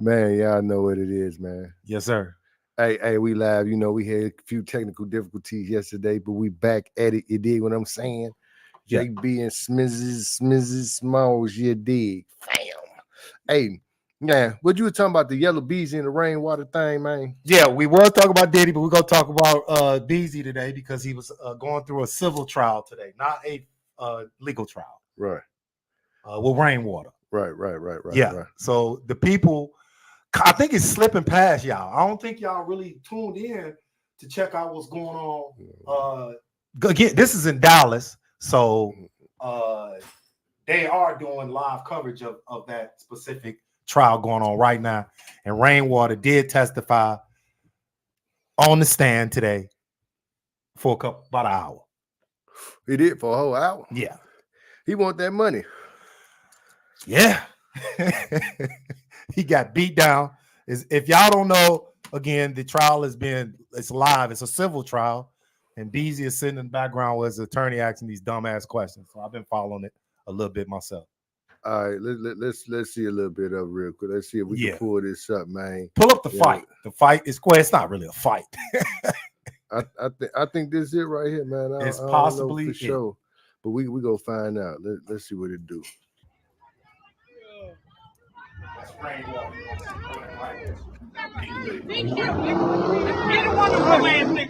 Man, y'all know what it is, man. Yes, sir. Hey, we live. You know, we had a few technical difficulties yesterday, but we back at it. You dig what I'm saying? Yeah. JB and Smizzy Smalls, you dig. Fam. Hey, yeah, what you were talking about, the yellow bees in the rainwater thing, man? Yeah, we were talking about Diddy, but we're going to talk about Beezy today because he was going through a civil trial today, not a legal trial. Right. With rainwater. Right. Yeah. Right. So the people, I think it's slipping past y'all. I don't think y'all really tuned in to check out what's going on. Again, this is in Dallas, so they are doing live coverage of that specific trial going on right now. And Rainwater did testify on the stand today for about an hour. He did for a whole hour? Yeah. He want that money. Yeah. He got beat down. If y'all don't know, again, the trial it's live. It's a civil trial. And Beezy is sitting in the background with his attorney asking these dumbass questions. So I've been following it a little bit myself. All right, let's see a little bit of real quick. Let's see if we can pull this up, man. Pull up the fight. The fight is It's not really a fight. I think this is it right here, man. It's possibly for sure, but we go find out. Let's see what it do.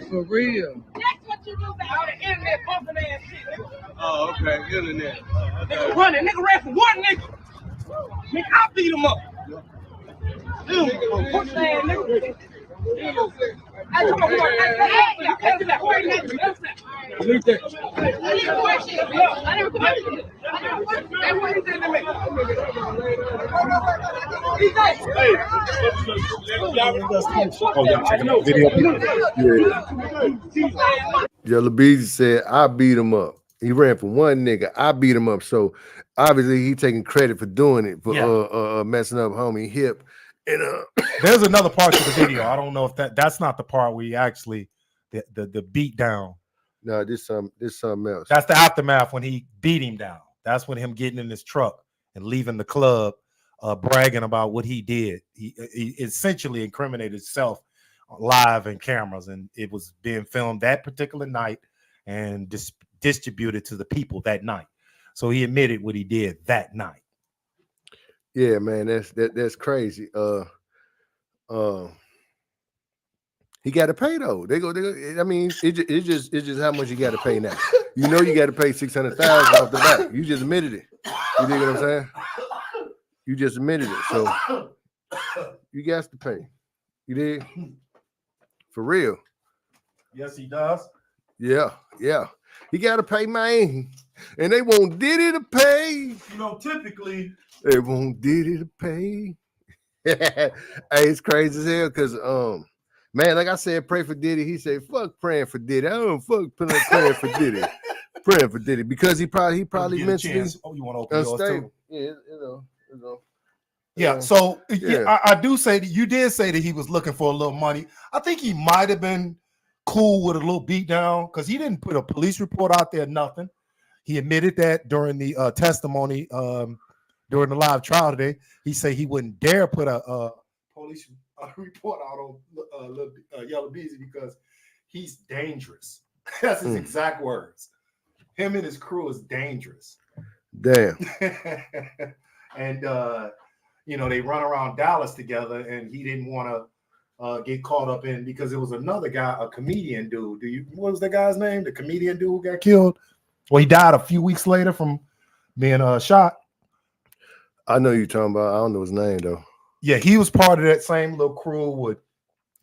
For real. That's what you do out of internet bumping ass shit. Oh, okay, internet. Nigga running, nigga ran for one nigga. Nigga, I beat him up. What's that, nigga? I told him, Yellow Beezy said, I beat him up. He ran for one nigga. I beat him up. So obviously he taking credit for doing it, for messing up homie Hip. And there's another part to the video. I don't know if that's not the part where he actually the beat down. No, this something else. That's the aftermath when he beat him down. That's when him getting in his truck and leaving the club, bragging about what he did. He essentially incriminated himself live in cameras, and it was being filmed that particular night and distributed to the people that night. So he admitted what he did that night. Yeah, man, that's crazy. He got to pay though. They go. I mean, it's just how much you got to pay now. You know, you got to pay $600,000 off the bat. You just admitted it. You dig what I'm saying? You just admitted it, so you got to pay. You dig? For real. Yes, he does. Yeah. He got to pay, man, and they want Diddy to pay. You know, typically they want Diddy to pay. Hey, it's crazy as hell because man, like I said, pray for Diddy. He said, "Fuck praying for Diddy. I don't fuck praying for Diddy. Praying for Diddy because he probably mentally. Oh, you want to open yours too? Yeah, you know. Yeah. So I do say that you did say that he was looking for a little money. I think he might have been cool with a little beat down because he didn't put a police report out there. Nothing. He admitted that during the testimony during the live trial today. He said he wouldn't dare put a police report out on Yellow Beezy because he's dangerous. That's his exact words. Him and his crew is dangerous. Damn. And they run around Dallas together, and he didn't want to get caught up in because there was another guy, a comedian dude. What was that guy's name? The comedian dude who got killed. Well, he died a few weeks later from being shot. I know you're talking about. I don't know his name though. Yeah, he was part of that same little crew with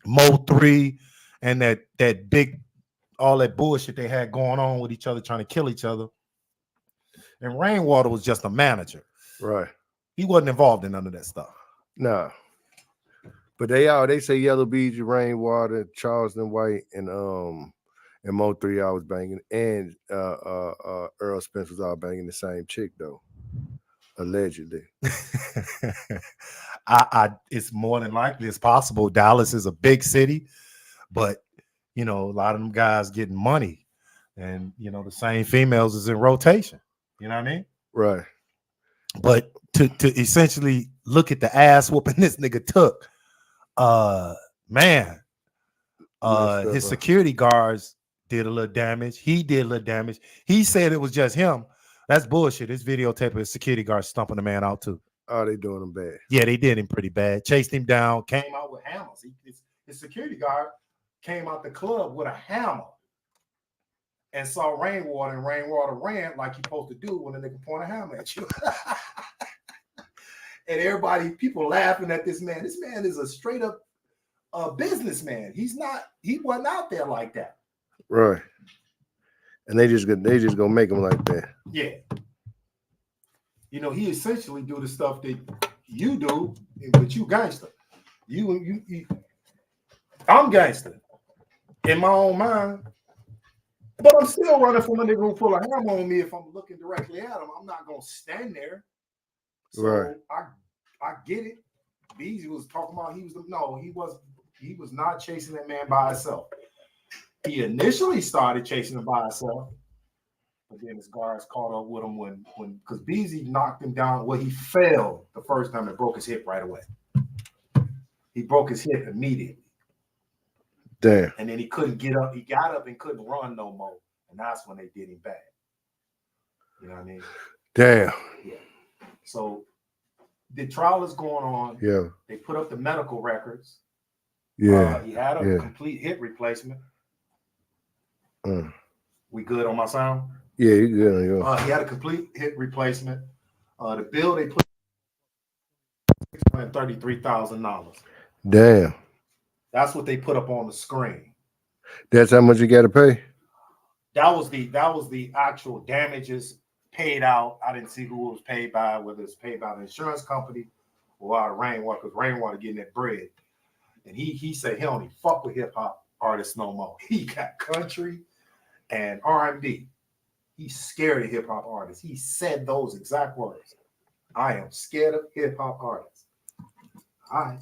Mo 3 and that big, all that bullshit they had going on with each other, trying to kill each other. And Rainwater was just a manager. Right. He wasn't involved in none of that stuff. Nah. But they say Yellow Beezy, Rainwater, Charleston White, and Mo 3 I was banging, and Earl Spence was all banging the same chick though. Allegedly. It's more than likely it's possible. Dallas is a big city, but a lot of them guys getting money, and the same females is in rotation. You know what I mean? Right. But to essentially look at the ass whooping this nigga took, man, his security guards did a little damage. He did a little damage. He said it was just him. That's bullshit. This videotape of his security guard stumping the man out too. Oh, they doing him bad. Yeah, they did him pretty bad. Chased him down, came out with hammers. His security guard came out the club with a hammer and saw Rainwater, and Rainwater ran like you're supposed to do when a nigga point a hammer at you. And everybody, people laughing at this man. This man is a straight up businessman. He wasn't out there like that. Right. And they just gonna make him like that. Yeah. You know, he essentially do the stuff that you do, but you gangster. You I'm gangster in my own mind, but I'm still running from a nigga who pull a hammer on me. If I'm looking directly at him, I'm not gonna stand there. So right. I get it. Beezy was talking about he was not chasing that man by himself. He initially started chasing him by himself, but then his guards caught up with him when because Beezy knocked him down. Well, he fell the first time and broke his hip right away. He broke his hip immediately. Damn. And then he couldn't get up. He got up and couldn't run no more. And that's when they did him bad. You know what I mean? Damn. Yeah. So the trial is going on. Yeah. They put up the medical records. Yeah. He had a complete hip replacement. We good on my sound? Yeah, you good. He had a complete hip replacement. The bill they put $633,000. Damn. That's what they put up on the screen. That's how much you got to pay? That was the actual damages paid out. I didn't see who it was paid by, whether it's paid by the insurance company or out of Rainwater, because Rainwater getting that bread. And he said he don't even fuck with hip hop artists no more. He got country and R&B. He's scared of hip hop artists. He said those exact words. I am scared of hip hop artists. All right.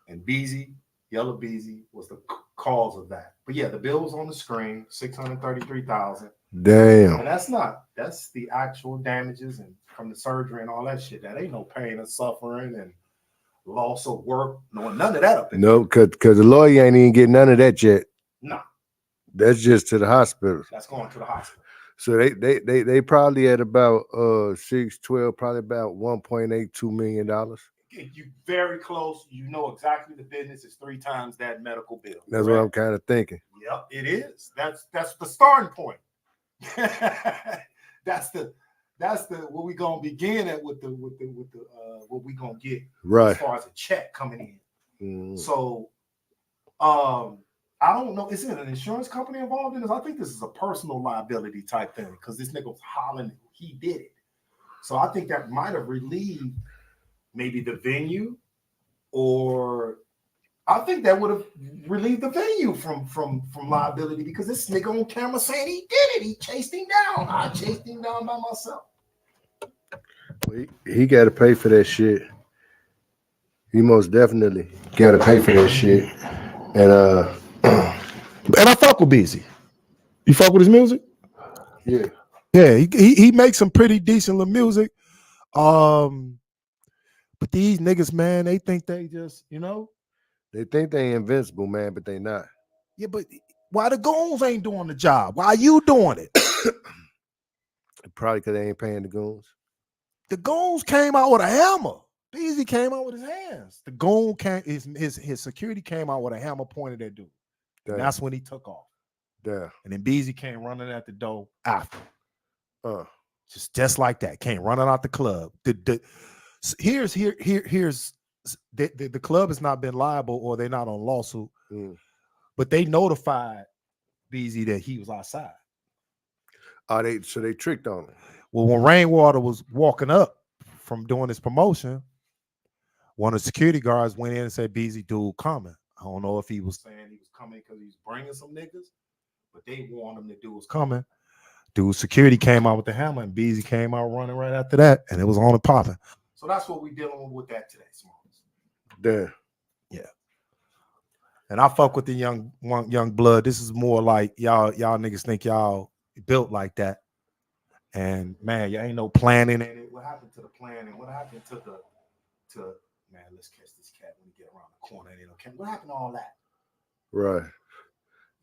And Beezy, Yellow Beezy, was the cause of that. But yeah, the bill was on the screen, $633,000. Damn. And that's the actual damages and from the surgery and all that shit. That ain't no pain and suffering and loss of work. No, none of that up in No, because the lawyer ain't even get none of that yet. No. That's just to the hospital. That's going to the hospital. So they probably at about 612, probably about $1.82 million. You very close. You know exactly the business is 3 times that medical bill. That's what I'm kind of thinking. Yep, it is. That's the starting point. that's the what we gonna begin at with the what we gonna get right as far as a check coming in. So I don't know. Is it an insurance company involved in this? I think this is a personal liability type thing because this nigga was hollering he did it. So I think that might have relieved maybe the venue, or I think that would have relieved the venue from liability because this nigga on camera saying he did it. He chased him down. I chased him down by myself. He got to pay for that shit. He most definitely got to pay for that shit. And I fuck with Beezy. You fuck with his music? Yeah. Yeah, he makes some pretty decent little music. But these niggas, man, they think they just, they think they invincible, man, but they not. Yeah, but why the goons ain't doing the job? Why are you doing it? Probably because they ain't paying the goons. The goons came out with a hammer. Beezy came out with his hands. The goon came, his security came out with a hammer pointed at dude. And that's when he took off. Yeah. And then Beezy came running at the door after. Just like that. Came running out the club. Here's the club has not been liable or they're not on lawsuit, but they notified Beezy that he was outside. So they tricked on him. Well, when Rainwater was walking up from doing his promotion, one of the security guards went in and said, Beezy, dude coming. I don't know if he was saying he was coming because he was bringing some niggas, but they warned him that dude was coming. Dude, security came out with the hammer and Beezy came out running right after that, and it was on and popping. So that's what we're dealing with that today, Smalls. Damn. Yeah. And I fuck with the young blood. This is more like y'all niggas think y'all built like that. And man, y'all ain't no planning in it. What happened to the planning? What happened to man? Let's catch this cat when he get around the corner. And okay, what happened to all that? Right.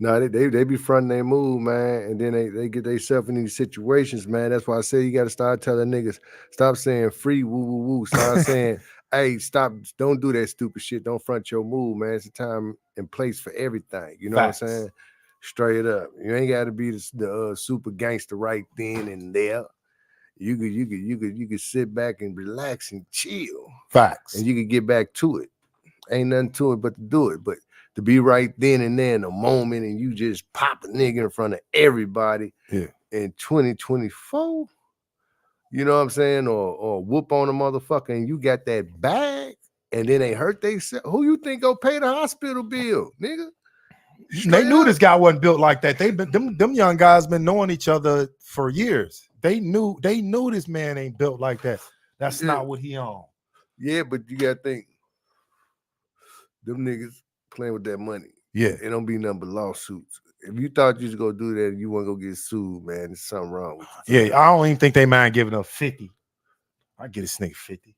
No, they be fronting their move, man, and then they get themselves in these situations, man. That's why I say you got to start telling niggas, stop saying free woo woo woo. Start saying, hey, stop, don't do that stupid shit. Don't front your move, man. It's a time and place for everything. You know Facts. what I'm saying? Straight up. You ain't got to be the super gangster right then and there. You could sit back and relax and chill. Facts. And you could get back to it. Ain't nothing to it but to do it. But to be right then and there in a moment and you just pop a nigga in front of everybody in 2024, you know what I'm saying? Or whoop on a motherfucker and you got that bag and then they hurt themselves. Who you think go pay the hospital bill, nigga? They knew this guy wasn't built like that. They been them young guys been knowing each other for years. They knew this man ain't built like that. That's not what he on. Yeah, but you gotta think them niggas playing with that money. Yeah. It don't be nothing but lawsuits. If you thought you was gonna do that and you want to go get sued, man, there's something wrong with you. Yeah, I don't even think they mind giving up 50. I get a snake 50.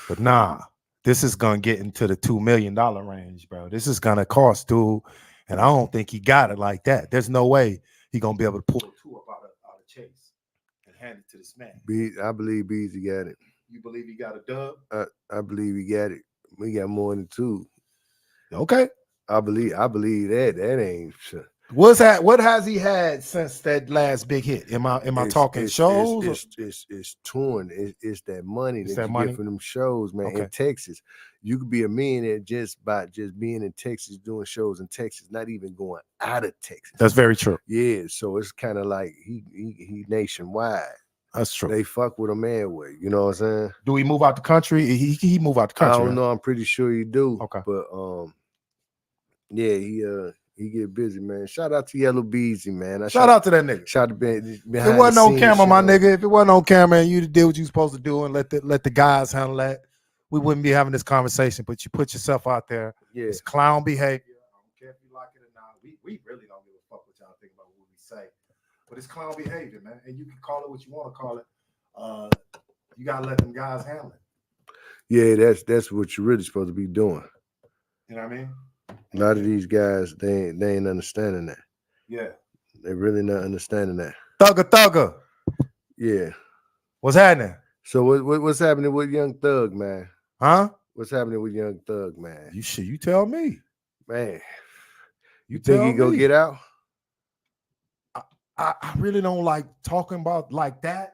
But nah, this is gonna get into the $2 million range, bro. This is gonna cost, dude. And I don't think he got it like that. There's no way he gonna be able to pull two up out of Chase and hand it to this man. I believe Beasley got it. You believe he got a dub? I believe he got it. We got more than two. Okay. I believe that. That ain't sure. What's that? What has he had since that last big hit? Am I talking shows? It's touring. It's that money It's that that you money? get from them shows, man. Okay. In Texas, you could be a millionaire just by just being in Texas, doing shows in Texas, not even going out of Texas. That's very true. Yeah, so it's kind of like he nationwide. That's true. They fuck with a man way. You know what I'm saying? Do he move out the country? He move out the country. I don't know. I'm pretty sure he do. Okay. But yeah, he get busy, man. Shout out to Yellow Beezy, man. Shout out to that nigga. Shout out to If it wasn't on camera, my nigga. If it wasn't on camera and you did what you supposed to do and let the guys handle that, we wouldn't be having this conversation. But you put yourself out there. Yeah. It's clown behavior. I don't care if you like it or not. We really don't give a fuck what y'all think about what we say. But it's clown behavior, man. And you can call it what you want to call it. You gotta let them guys handle it. Yeah, that's what you're really supposed to be doing. You know what I mean? A lot of these guys, they ain't understanding that. Yeah. They really not understanding that. Thugger. Yeah. What's happening? So what's happening with Young Thug, man? Huh? What's happening with Young Thug, man? You tell me. Man. You tell think he gonna me. get out? I really don't like talking about like that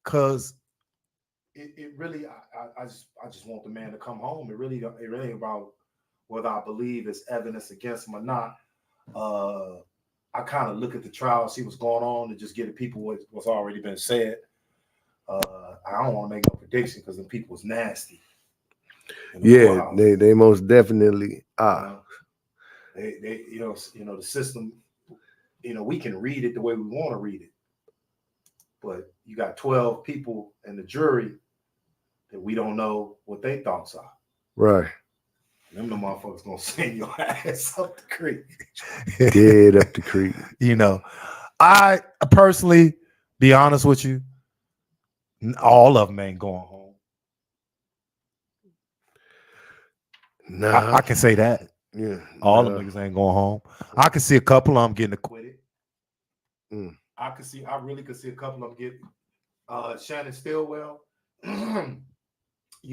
because it really I just want the man to come home. It really ain't about whether I believe it's evidence against him or not. I kind of look at the trial, see what's going on, and just give the people what's already been said. I don't want to make no prediction because the people was nasty. Yeah, they most definitely are. They you know the system. We can read it the way we want to read it, but you got 12 people in the jury that we don't know what their thoughts are. Right. Them the motherfuckers gonna send your ass up the creek. Dead up the creek. I personally, be honest with you, all of them ain't going home. Nah. I can say that. Yeah. All of them niggas ain't going home. I can see a couple of them getting acquitted. I really could see a couple of them get Shannon Stillwell.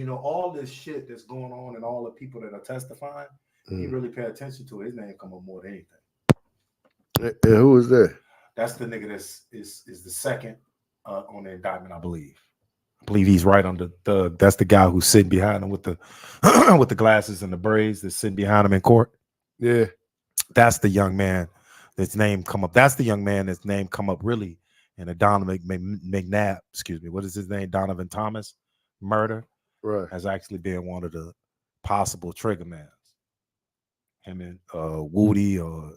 All this shit that's going on and all the people that are testifying, you really pay attention to it. His name come up more than anything. And who is that? That's the nigga is the second on the indictment, I believe. I believe he's right under Thug. That's the guy who's sitting behind him with the with the glasses and the braids that's sitting behind him in court. Yeah. That's the young man that's name come up. That's the young man that's name come up really in a Donovan McNabb, excuse me. What is his name? Donovan Thomas murder. Right. Has actually been one of the possible trigger mans. Him and Woody or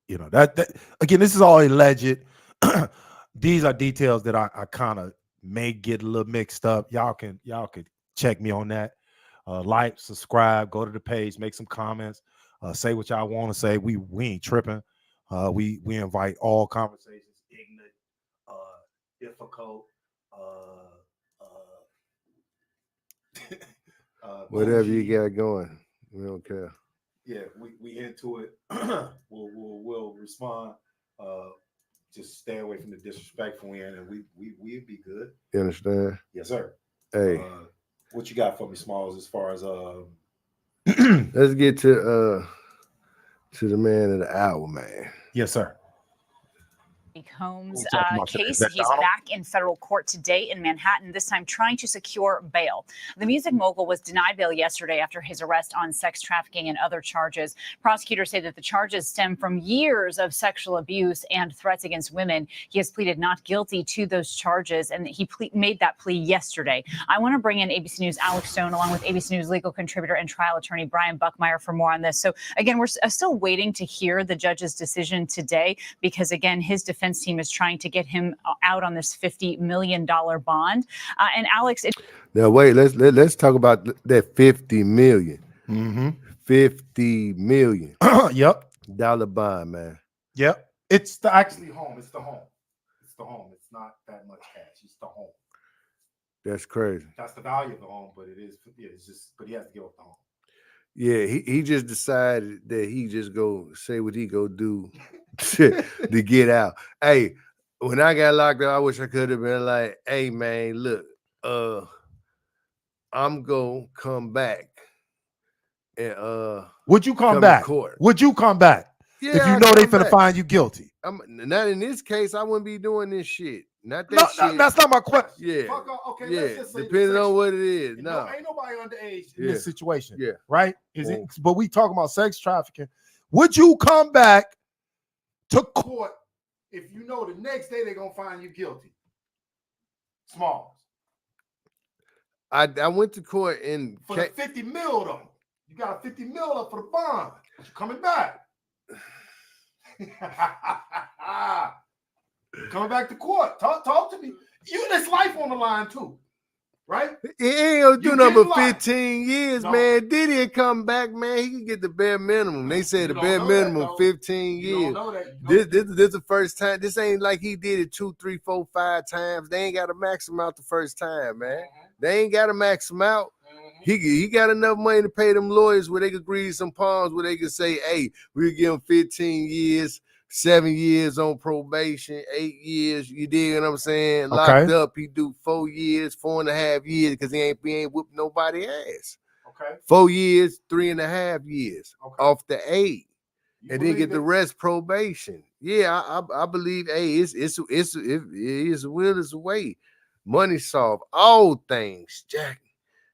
that again, this is all alleged. These are details that I kind of may get a little mixed up. Y'all could check me on that. Like, subscribe, go to the page, make some comments, say what y'all want to say. We ain't tripping. We invite all conversations, ignorant, difficult, Whatever you got going, we don't care. Yeah, we into it. we'll respond. Just stay away from the disrespectful end, and we'd be good. You understand? Yes, sir. Hey, what you got for me, Smalls? As far as let's get to the man of the hour, man. Yes, sir. Holmes case. He's back in federal court today in Manhattan, this time trying to secure bail. The music mogul was denied bail yesterday after his arrest on sex trafficking and other charges. Prosecutors say that the charges stem from years of sexual abuse and threats against women. He has pleaded not guilty to those charges, and he made that plea yesterday. I want to bring in ABC News' Alex Stone, along with ABC News legal contributor and trial attorney Brian Buckmeyer, for more on this. So again, we're still waiting to hear the judge's decision today, because again, his defense team is trying to get him out on this $50 million bond. And Alex, now wait, let's talk about that $50 million. Mm-hmm. $50 million. Yep. Dollar bond, man. Yep. It's actually home. It's the home. It's the home. It's not that much cash. It's the home. That's crazy. That's the value of the home, but it is. Yeah, it's just. But he has to give up the home. Yeah, he just decided that he just go say what he go do to get out. Hey, when I got locked up, I wish I could have been like, hey man, look, I'm gonna come back. And would you come back? Would you come back? Yeah, if you know they finna find you guilty. Not in this case, I wouldn't be doing this shit. Not that shit. No, that's not my question. Yeah. Okay, yeah. let's just say depending on what it is. No, ain't nobody underage in Yeah. this situation. Yeah. Right? But we talking about sex trafficking. Would you come back to court if you know the next day they're gonna find you guilty? Smalls. I went to court and for the 50 mil though. You got a 50 mil up for the bond. You coming back. Coming back to court. Talk to me. You this life on the line too, right? He ain't gonna do nothing but 15 years, man. Diddy come back, man. He can get the bare minimum. They say the bare minimum 15 years. This is the first time. This ain't like he did it 2, 3, 4, 5 times. They ain't got to max him out the first time, man. They ain't got to max him out. He got enough money to pay them lawyers where they could grease some palms, where they could say, hey, we'll give him 15 years, 7 years on probation, 8 years. You dig what I'm saying? Locked up, he do 4 years, 4.5 years, because he ain't whipping nobody ass. 4 years, 3.5 years off the 8, and then get the rest probation. Yeah, I believe. Hey, it is a will, is a way. Money solve all things, Jack.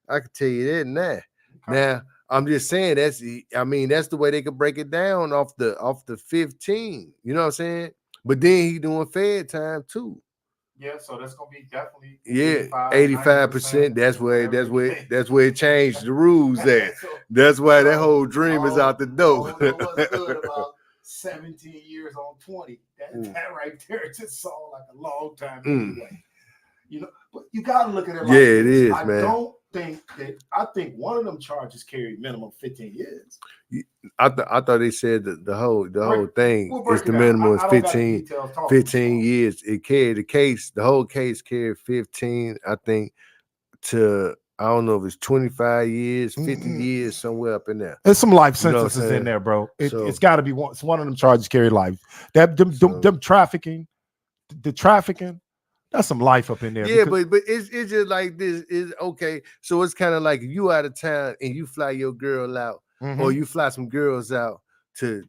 I can tell you that now. Now, I'm just saying that's the way they could break it down off the 15. You know what I'm saying? But then he doing Fed time too. Yeah, so that's gonna be definitely 85%. That's where it changed the rules at. That's why that whole dream is out the door. What's good about 17 years on 20? That right there just sound like a long time anyway. You know, but you gotta look at it like it is, man. I think one of them charges carry minimum 15 years. I thought they said that the whole thing is the minimum is 15 years. It carried the whole case carried 15, I think, to I don't know if it's 25 years, 50 years, somewhere up in there. There's some life sentences in there, bro. It's got to be one. It's one of them charges carry life. Them trafficking, the trafficking. That's some life up in there. Yeah, but it's just like this. Is okay. So it's kind of like if you out of town and you fly your girl out, or you fly some girls out to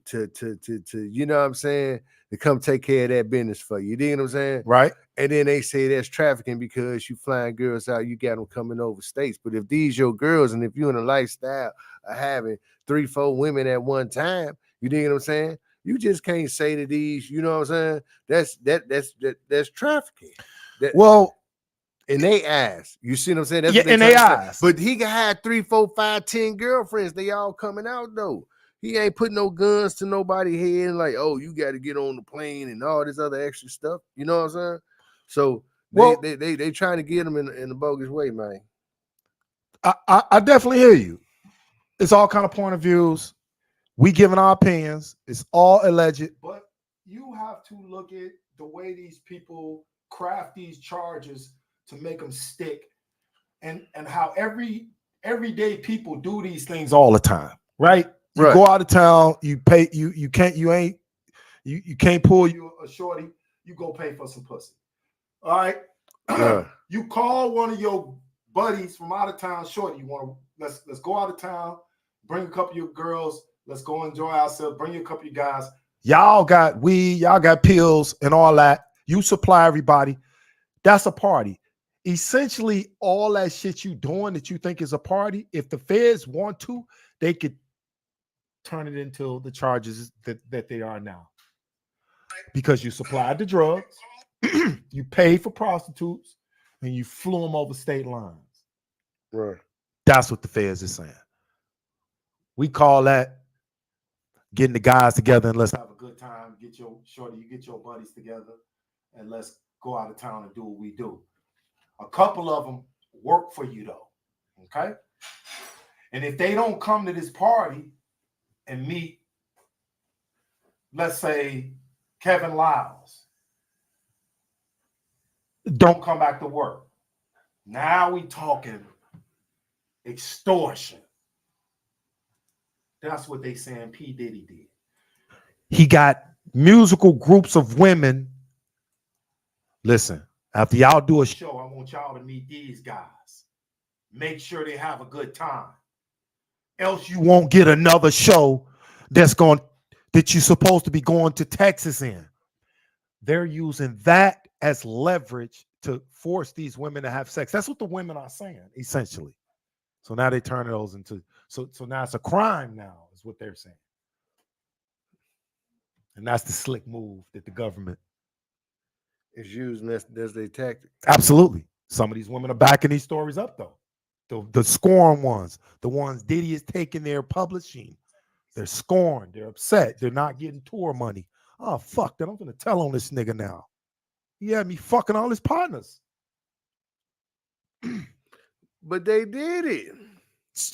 you know what I'm saying, to come take care of that business for you. You know what I'm saying? Right. And then they say that's trafficking because you flying girls out, you got them coming over states. But if these your girls, and if you in a lifestyle of having 3, 4 women at one time, you know what I'm saying? You just can't say to these, you know what I'm saying? That's trafficking. Well, in they eyes, you see what I'm saying? That's in they eyes. But he can have 3, 4, 5, 10 girlfriends. They all coming out though. He ain't putting no guns to nobody's head. Like, oh, you got to get on the plane and all this other extra stuff. You know what I'm saying? So they trying to get him in a bogus way, man. I definitely hear you. It's all kind of point of views. We giving our opinions. It's all alleged. But you have to look at the way these people craft these charges to make them stick, and how everyday people do these things all the time, right? You Right. go out of town, you pay, you can't pull you a shorty, you go pay for some pussy. All right. Right. You call one of your buddies from out of town, shorty. You want to let's go out of town, bring a couple of your girls, let's go enjoy ourselves, bring you a couple of your guys. Y'all got weed, y'all got pills and all that. You supply everybody. That's a party. Essentially, all that shit you doing that you think is a party, if the feds want to, they could turn it into the charges that they are now. Because you supplied the drugs, you paid for prostitutes, and you flew them over state lines. Right. That's what the feds is saying. We call that getting the guys together and let's have a good time. Get your shorty, you get your buddies together, and let's go out of town and do what we do. A couple of them work for you though, okay? And if they don't come to this party and meet, let's say Kevin Lyles, don't come back to work. Now we talking extortion. That's what they saying P Diddy did. He got musical groups of women. Listen, after y'all do a show, I want y'all to meet these guys. Make sure they have a good time. Else you won't get another show that you're supposed to be going to Texas in. They're using that as leverage to force these women to have sex. That's what the women are saying, essentially. So now they turn those into so now it's a crime now, is what they're saying. And that's the slick move that the government is using as their tactic. Absolutely. Some of these women are backing these stories up, though. The scorn ones, the ones Diddy is taking their publishing. They're scorned. They're upset. They're not getting tour money. Oh, fuck that. I'm going to tell on this nigga now. He had me fucking all his partners. But they did it.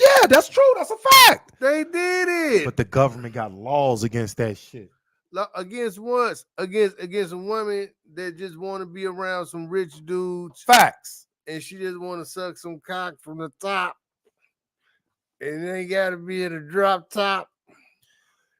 Yeah, that's true. That's a fact. They did it. But the government got laws against that shit. Against what? Against a woman that just want to be around some rich dudes. Facts. And she just want to suck some cock from the top. And it ain't got to be at a drop top.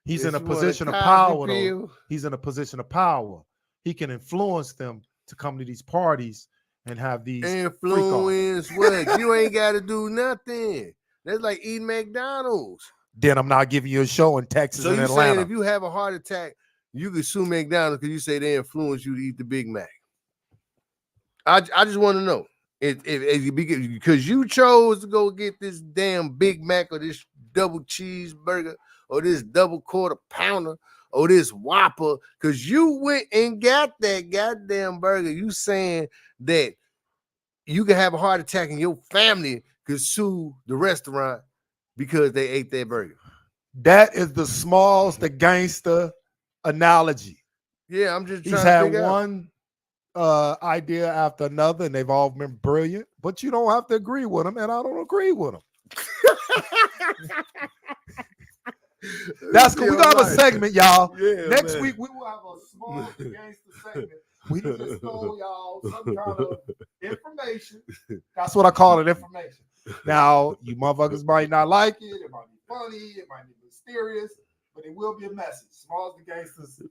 He's in a position of power, though. He's in a position of power. He can influence them to come to these parties and have these influence. What? You ain't got to do nothing. That's like eating McDonald's. Then I'm not giving you a show in Texas and Atlanta. So you're saying if you have a heart attack, you can sue McDonald's because you say they influence you to eat the Big Mac. I just want to know if because you chose to go get this damn Big Mac or this double cheeseburger or this double quarter pounder or this Whopper because you went and got that goddamn burger. You saying that you can have a heart attack and your family could sue the restaurant because they ate that burger. That is the Smalls, the gangster analogy. Yeah, I'm just trying He's to had figure one idea after another, and they've all been brilliant. But you don't have to agree with them, and I don't agree with them. That's cool. We're gonna have a segment, y'all. Yeah, next week we will have a small gangster segment. We just told y'all some kind of information. That's what I call it, information. Now, you motherfuckers might not like it. It might be funny. It might be mysterious, but it will be a message. Smalls the Gangsters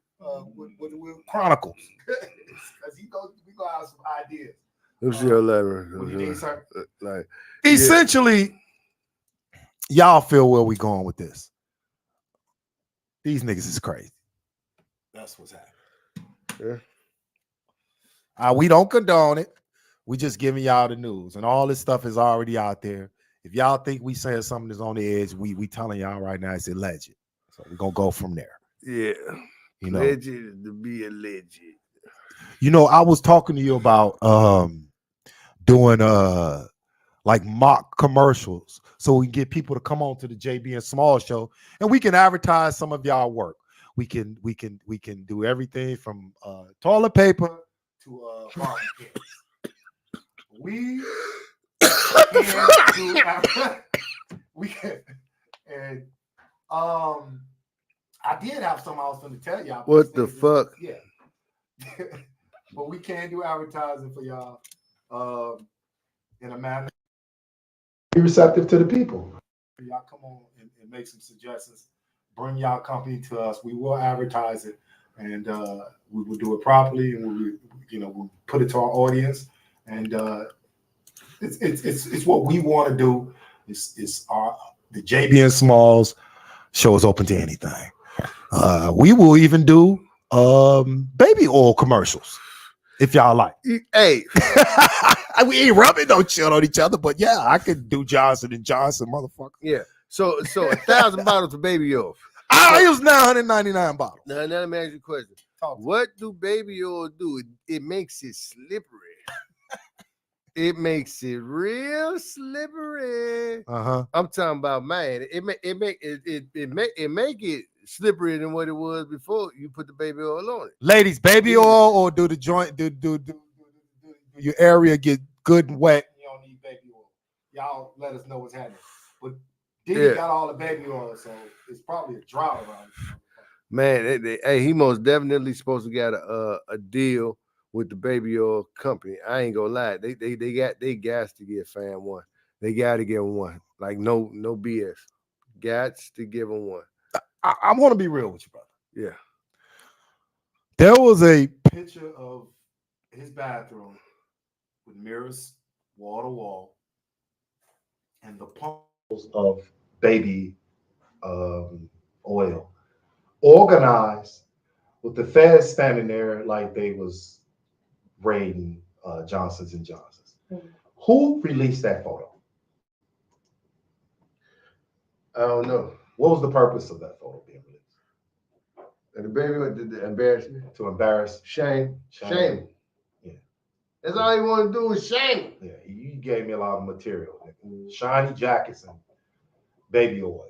with Chronicles. Because we gonna have some ideas. What's your letter? What do you think, sir? Like, essentially, y'all feel where we going with this. These niggas is crazy. That's what's happening. Yeah. We don't condone it. We just giving y'all the news, and all this stuff is already out there. If y'all think we saying something that's on the edge, we telling y'all right now it's alleged. So we're gonna go from there. Yeah, you know, alleged to be alleged. You know, I was talking to you about doing like mock commercials so we can get people to come on to the JB and Small show, and we can advertise some of y'all work. We can do everything from toilet paper to barbecue. We can do we can, and I did have something I was going to tell y'all. What the fuck? Yeah, but we can't do advertising for y'all. in a manner be receptive to the people. Y'all come on and make some suggestions. Bring y'all company to us. We will advertise it, and we will do it properly, and we'll put it to our audience. And it's what we want to do. It's the JB and Smalls show is open to anything. We will even do baby oil commercials if y'all like. Hey, we ain't rubbing no shit on each other, but yeah, I could do Johnson and Johnson, motherfucker. Yeah. So 1,000 bottles of baby oil. It was 999 bottles. Now let me ask you a question. What do baby oil do? It makes it slippery. It makes it real slippery. I'm talking about, man. It make it slipperier than what it was before you put the baby oil on it. Ladies, baby oil or do the joint do your area get good and wet? You don't need baby oil. Y'all let us know what's happening. But Diddy got all the baby oil, so it's probably a drought around here. Man, hey, he most definitely supposed to get a deal with the baby oil company. I ain't gonna lie. They got to give fam one. They got to give him one. Like no BS. Gots to give him one. I'm gonna be real with you, brother. Yeah. There was a picture of his bathroom with mirrors wall to wall, and the pumps of baby oil, organized with the feds standing there like they was raiding Johnson's and Johnson's. Mm-hmm. Who released that photo? I don't know. What was the purpose of that photo being released? And the baby did the embarrassment? To embarrass. Shame. Yeah. That's all you want to do is shame. Yeah, you gave me a lot of material. Shiny jackets and baby oil.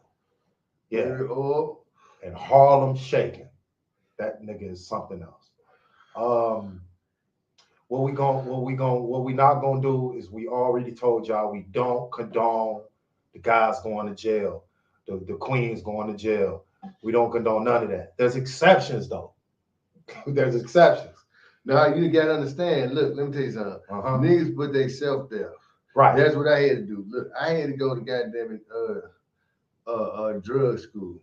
Yeah. Baby oil. And Harlem shaking. That nigga is something else. What we not gonna do is, we already told y'all we don't condone the guys going to jail, the queens going to jail. We don't condone none of that. There's exceptions though. There's exceptions. Now you gotta understand. Look, let me tell you something. Niggas put themselves there. Right. That's what I had to do. Look, I had to go to goddamn drug school.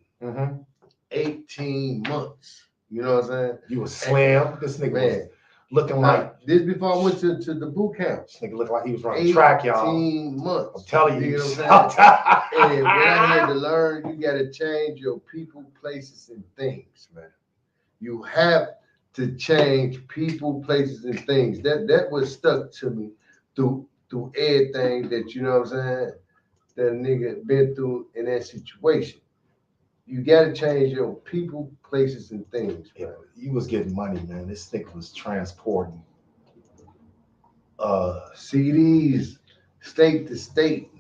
18 months. You know what I'm saying? You was slim. This nigga was looking like this before I went to the boot camp. This nigga looked like he was running track, y'all. 18 months. I'm telling you. You know what I'm saying? And what I had to learn, you gotta change your people, places, and things, man. You have to change people, places, and things. That was stuck to me through everything that, you know what I'm saying, that a nigga been through in that situation. You got to change your people, places, and things. Yeah, you was getting money, man. This nigga was transporting CDs state to state.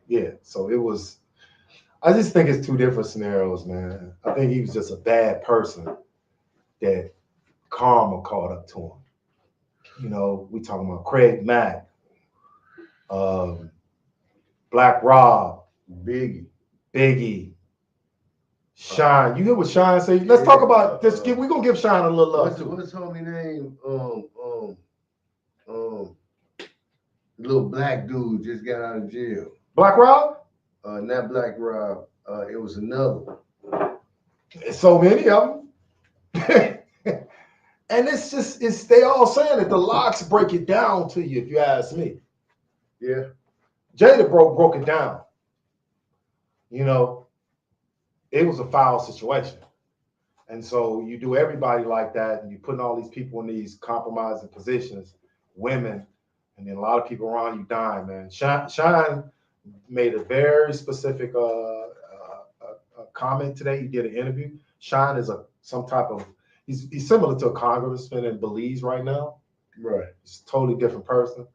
Yeah, so it was. I just think it's two different scenarios, man. I think he was just a bad person that karma caught up to him. You know, we talking about Craig Mack, Black Rob, Biggie. Shine, you hear what Shine say? Let's talk about this. We're gonna give Shine a little love. What's homie name? Little black dude just got out of jail. Black Rob? Not Black Rob. It was another one. So many of them. And they all saying that the locks break it down to you, if you ask me. Yeah. Jada broke it down. You know, it was a foul situation. And so you do everybody like that, and you're putting all these people in these compromising positions, women, and then a lot of people around you dying, man. Shine made a very specific comment today. He did an interview. Shine is some type of, he's similar to a congressman in Belize right now. Right. He's a totally different person.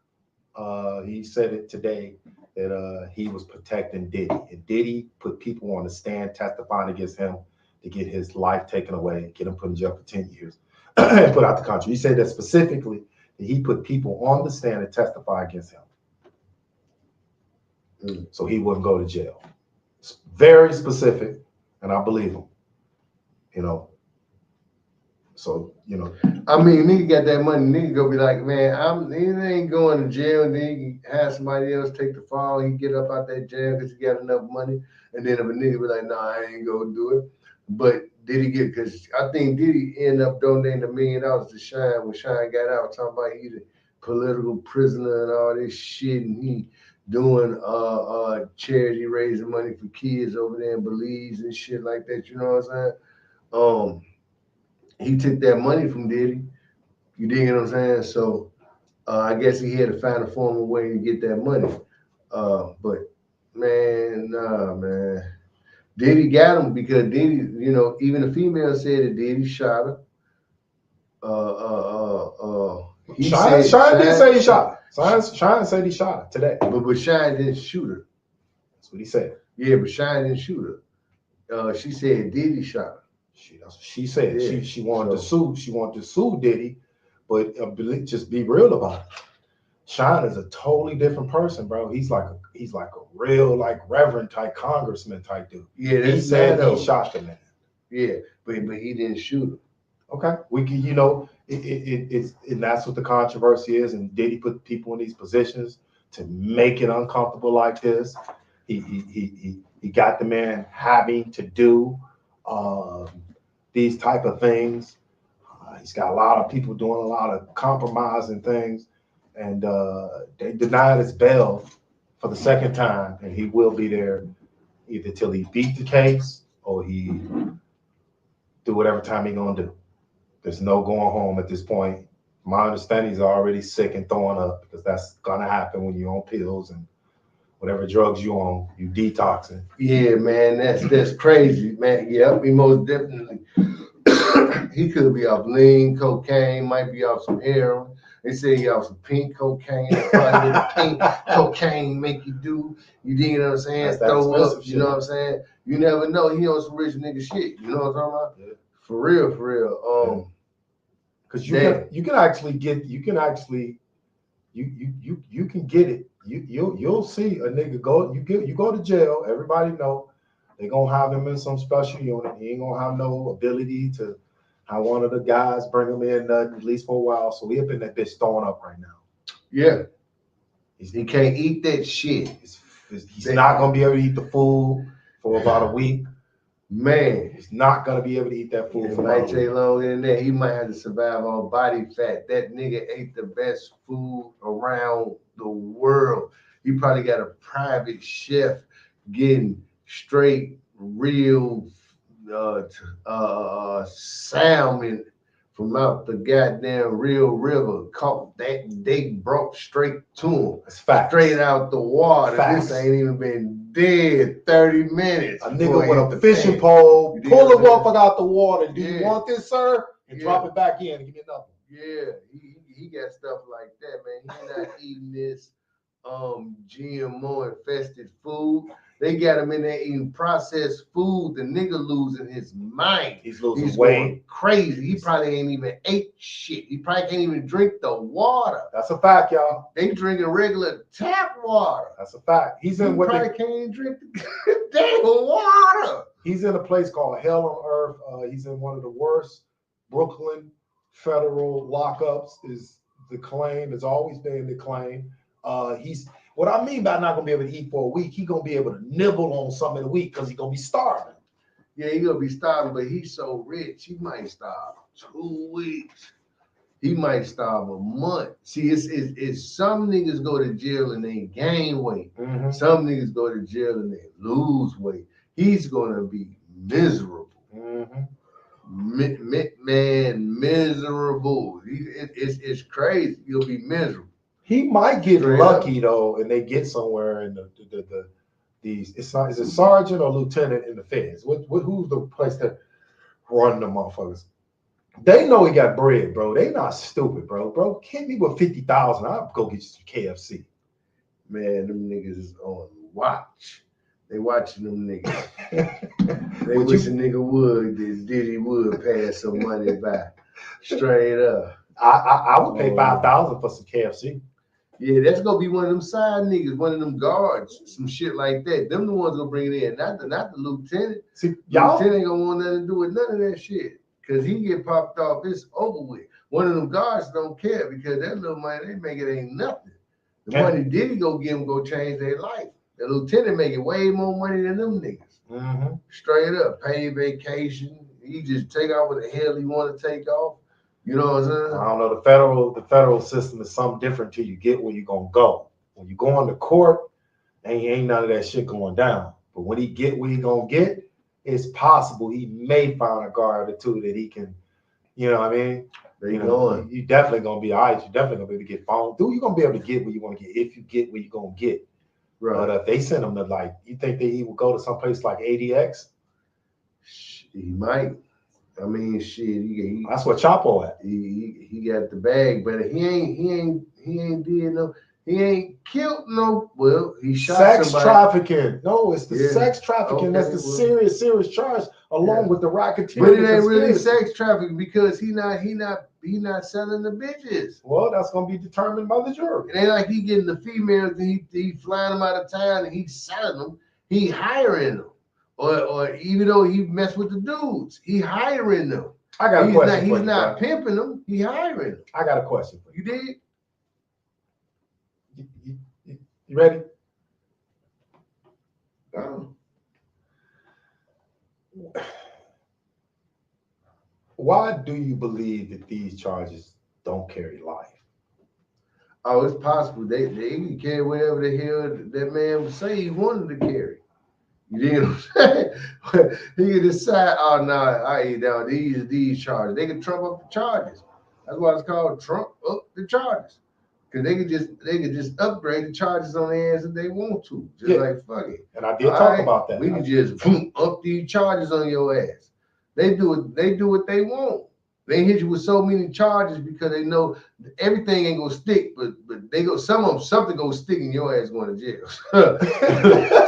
He said it today that he was protecting Diddy, and Diddy put people on the stand testifying against him to get his life taken away, get him put in jail for 10 years, and put out the country. He said that specifically that he put people on the stand to testify against him, so he wouldn't go to jail. It's very specific, and I believe him. You know, So, you know. I mean, nigga got that money. Nigga go be like, man, nigga ain't going to jail. Then he have somebody else take the fall. He get up out that jail because he got enough money. And then if a nigga be like, nah, I ain't gonna do it. But did he get? Because I think Diddy ended up donating $1 million to Shine when Shine got out, talking about he's a political prisoner and all this shit, and he doing charity raising money for kids over there in Belize and shit like that. You know what I'm saying? He took that money from Diddy. You dig what I'm saying? So I guess he had to find a formal way to get that money. But man, nah, man. Diddy got him because Diddy, you know, even the female said that Diddy shot her. Shine did say he shot her. Shine said he shot her today. But Shine didn't shoot her. That's what he said. Yeah, but Shine didn't shoot her. She said Diddy shot her. That's what she said. Yeah. She wanted to sue. She wanted to sue Diddy, but just be real about it. Shine is a totally different person, bro. He's like a real like reverend type congressman type dude. Yeah, he said he shot the man. Yeah, but he didn't shoot him. Okay, we can, you know, it's and that's what the controversy is. And Diddy put people in these positions to make it uncomfortable like this. He got the man having to do these type of things. He's got a lot of people doing a lot of compromising things, and they denied his bail for the second time, and he will be there either till he beat the case or he do whatever time he gonna do. There's no going home at this point. My understanding, he's already sick and throwing up because that's gonna happen when you're on pills and whatever drugs you on, you detoxing. Yeah, man, that's crazy, man. Yep, he most definitely. He could be off lean cocaine, might be off some heroin. They say he off some pink cocaine. That's probably what the pink cocaine make you do. You dig what I'm saying? Throw up. You know what I'm saying? You never know. He on some rich nigga shit. You know what I'm talking about? Yeah. For real. Because you can actually get it. You'll see a nigga go. You go to jail. Everybody know they gonna have him in some special unit. He ain't gonna have no ability to have one of the guys bring him in at least for a while. So we up in that bitch throwing up right now. Yeah, he can't eat that shit. He's not gonna be able to eat the food for about a week. Man, he's not gonna be able to eat that food for might take long in there. He might have to survive on body fat. That nigga ate the best food around the world. He probably got a private chef getting straight, real salmon from out the goddamn real river. Caught that they brought straight to him. That's fact. Straight out the water. Facts. This ain't even been dead 30 minutes. A nigga with a fishing pole, pull the motherfucker out the water. Do you want this, sir? And drop it back in and give me another. Yeah, he got stuff like that, man. He's not eating this GMO infested food. They got him in there eating processed food. The nigga losing his mind. He's losing weight. Going crazy. He probably ain't even ate shit. He probably can't even drink the water. That's a fact, y'all. They drinking regular tap water. That's a fact. He's in what probably can't even drink the damn water. He's in a place called Hell on Earth. He's in one of the worst Brooklyn federal lockups. Is the claim? Has always been the claim. He's what I mean by not gonna be able to eat for a week. He gonna be able to nibble on something in a week because he's gonna be starving. Yeah, he gonna be starving, but he's so rich, he might starve 2 weeks. He might starve a month. See, it's some niggas go to jail and they gain weight. Mm-hmm. Some niggas go to jail and they lose weight. He's gonna be miserable. Mm-hmm. Man, miserable. It's crazy. He'll be miserable. He might get lucky though, and they get somewhere in these. It's not. Is it sergeant or lieutenant in the feds? Who's the place that run the motherfuckers? They know he got bread, bro. They not stupid, bro. Bro, hit me with 50,000. I'll go get you some KFC. Man, them niggas is on watch. They watching them niggas. They wish a nigga would. Diddy would pass some money back. Straight up. I would pay 5,000 for some KFC. Yeah, that's gonna be one of them side niggas, one of them guards, some shit like that. Them the ones gonna bring it in, not the lieutenant. See, y'all lieutenant ain't gonna want nothing to do with none of that shit. because he get popped off, it's over with. One of them guards don't care because that little money they make it ain't nothing. The money Diddy go give them go change their life. The lieutenant making way more money than them niggas. Mm-hmm. Straight up, paid vacation. He just take off what the hell he want to take off. You know what I'm saying? I don't know. The federal system is something different till you get where you're gonna go. When you go on the court, ain't none of that shit going down. But when he get where he gonna get, it's possible he may find a guard or two that he can, you know what I mean? You definitely gonna be all right. You're definitely gonna be able to get phone. Dude, you're gonna be able to get where you want to get if you get where you're gonna get. Right. But if they send him to like, you think that he will go to some place like ADX? He might. I mean, shit. That's what Chapo at. He got the bag, but he ain't did no. He ain't killed no. Well, he shot sex somebody. Trafficking. No, it's the sex trafficking. Okay, that's the serious charge, along with the racketeering. But it ain't really sex trafficking because he not selling the bitches. Well, that's gonna be determined by the jury. It ain't like he getting the females and he flying them out of town and he's selling them. He hiring them, or even though he mess with the dudes, he hiring them. I got a question. He's not pimping them. He hiring them. I got a question for you. You did? You ready? Why do you believe that these charges don't carry life? Oh, it's possible. They can carry whatever the hell that man would say he wanted to carry. You know what I'm saying? He can decide, oh no, I ain't down these charges. They can trump up the charges. That's why it's called trump up the charges. Because they could just upgrade the charges on their ass if they want to. Just like fuck it. And I did talk about that. We can just up these charges on your ass. They do what they want. They hit you with so many charges because they know everything ain't gonna stick, but they go something gonna stick and your ass going to jail.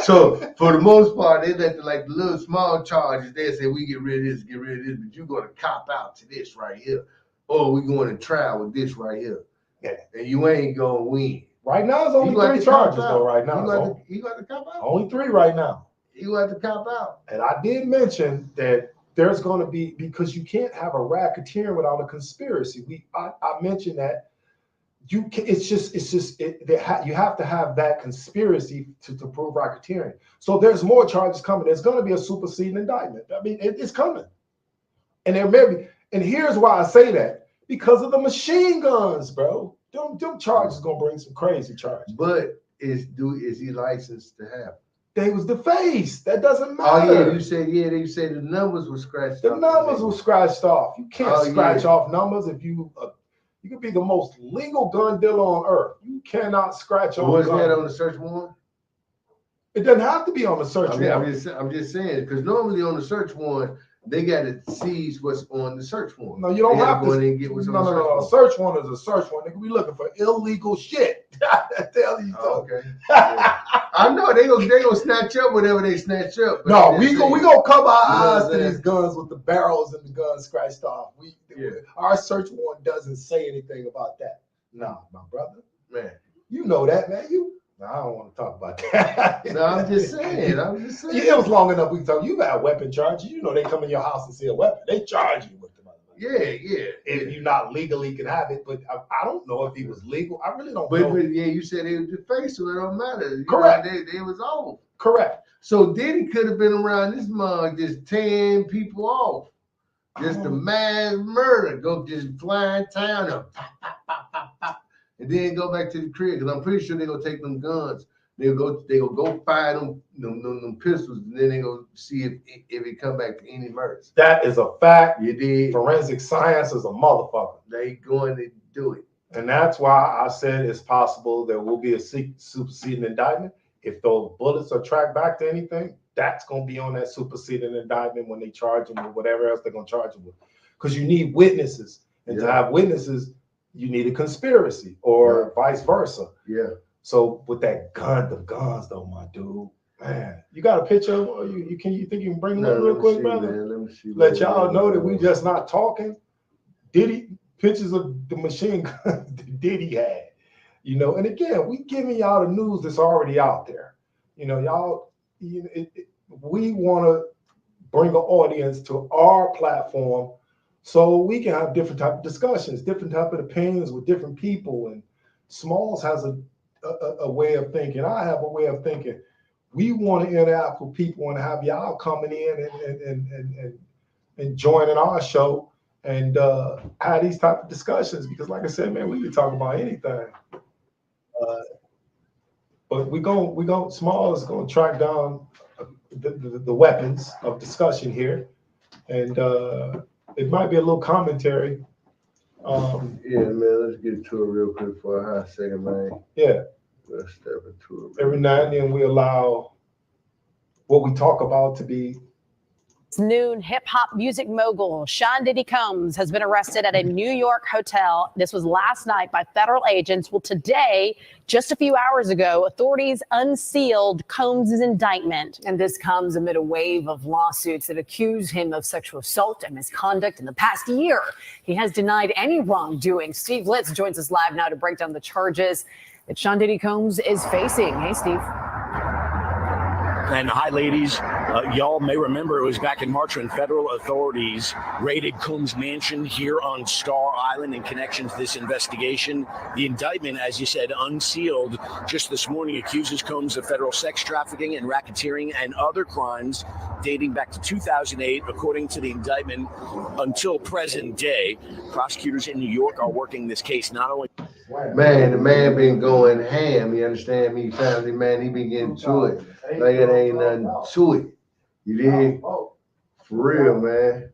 So for the most part, they let the little small charges. They say we get rid of this, but you're gonna cop out to this right here, or we going to trial with this right here. Yeah. And you ain't gonna win. Right now, it's only 3 charges though. Right now, you got to cop out. Only 3 right now. You have to cop out. And I did mention that there's going to be, because you can't have a racketeer without a conspiracy. I mentioned that you have to have that conspiracy to prove racketeering. So there's more charges coming. There's going to be a superseding indictment. I mean, it's coming. And there may be, and here's why I say that. Because of the machine guns, bro. Them charges gonna bring some crazy charges. But is he licensed to have? They was defaced. That doesn't matter. Oh yeah, you said the numbers were scratched off. The numbers were scratched off. You can't scratch off numbers if you could be the most legal gun dealer on earth. You cannot scratch off. Was that on the search warrant? It doesn't have to be on the search warrant. I'm just saying, because normally on the search warrant, they got to seize what's on the search warrant. No, you don't have to. Go in and get what's on the search warrant. A search warrant is a search warrant. They could be looking for illegal shit. Tell you okay. Yeah. I know they gonna snatch up whatever they snatch up. No, we gonna cover our eyes to these guns with the barrels and the guns scratched off. Our search warrant doesn't say anything about that. No, my brother, man, you know that, man. I don't want to talk about that. No, I'm just saying. It was long enough. We can talk. You got weapon charges. You know they come in your house and see a weapon. They charge you with them. Yeah. If you're not legally can have it, but I don't know if he was legal. I really don't know. But yeah, you said they was defaced, so it don't matter. Correct. They was off. Correct. So Diddy could have been around this mug just tearing people off. Just a mass murder. Go just flying town up. And then go back to the crib, because I'm pretty sure they're gonna take them guns. They'll go fire them pistols, and then they go see if it come back to any murders. That is a fact. You did. Forensic science is a motherfucker. They going to do it. And that's why I said it's possible there will be a superseding indictment. If those bullets are tracked back to anything, that's gonna be on that superseding indictment when they charge them with whatever else they're gonna charge them with. Because you need witnesses. And to have witnesses, you need a conspiracy or vice versa. Yeah. So with that the guns though, my dude, man, you got a picture of you think you can bring them up real quick, brother? Man, let me see. Let y'all know that we just not talking. Diddy pictures of the machine guns that Diddy had, and again, we giving y'all the news that's already out there. Y'all, we want to bring an audience to our platform So we can have different type of discussions, different type of opinions with different people. And Smalls has a way of thinking. I have a way of thinking. We want to interact with people and have y'all coming in and joining our show and have these type of discussions. Because like I said, man, we can talk about anything. But Smalls is going to track down the weapons of discussion here. And it might be a little commentary. Yeah, man, let's get to it real quick for a hot second, man. Yeah. Let's step into it. Every now and then we allow what we talk about to be. It's noon. Hip-hop music mogul Sean Diddy Combs has been arrested at a New York hotel. This was last night by federal agents. Well, today, just a few hours ago, authorities unsealed Combs' indictment. And this comes amid a wave of lawsuits that accuse him of sexual assault and misconduct in the past year. He has denied any wrongdoing. Steve Litz joins us live now to break down the charges that Sean Diddy Combs is facing. Hey, Steve. And hi, ladies. Y'all may remember it was back in March when federal authorities raided Combs' mansion here on Star Island in connection to this investigation. The indictment, as you said, unsealed just this morning, accuses Combs of federal sex trafficking and racketeering and other crimes dating back to 2008. According to the indictment, until present day, prosecutors in New York are working this case not only. Man, the man been going ham, you understand me, family, man, he been getting to it. Like it ain't nothing to it. You dig? For real, man.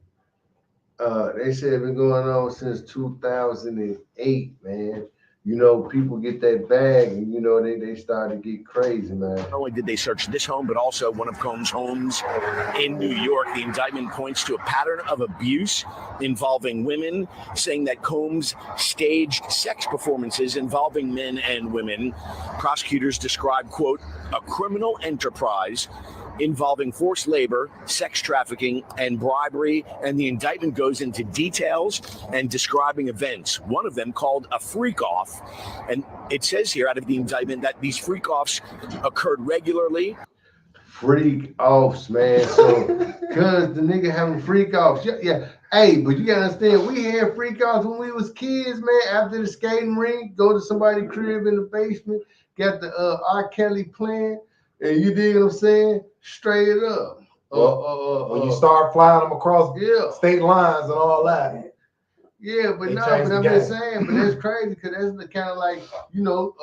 They said it been going on since 2008, man. You know, people get that bag and, you know, they start to get crazy, man. Not only did they search this home, but also one of Combs' homes in New York. The indictment points to a pattern of abuse involving women, saying that Combs staged sex performances involving men and women. Prosecutors describe, quote, a criminal enterprise involving forced labor, sex trafficking, and bribery. And the indictment goes into details and describing events, one of them called a freak-off. And it says here out of the indictment that these freak-offs occurred regularly. Freak-offs, man. So, because the nigga having freak-offs. Yeah. Hey, but you gotta understand, we had freak-offs when we was kids, man. After the skating rink, go to somebody's crib in the basement, got the R. Kelly playing, and you dig what I'm saying? Straight up. When you start flying them across state lines and all that. Yeah, but no, but I'm just saying, but that's crazy because that's the kind of like, you know,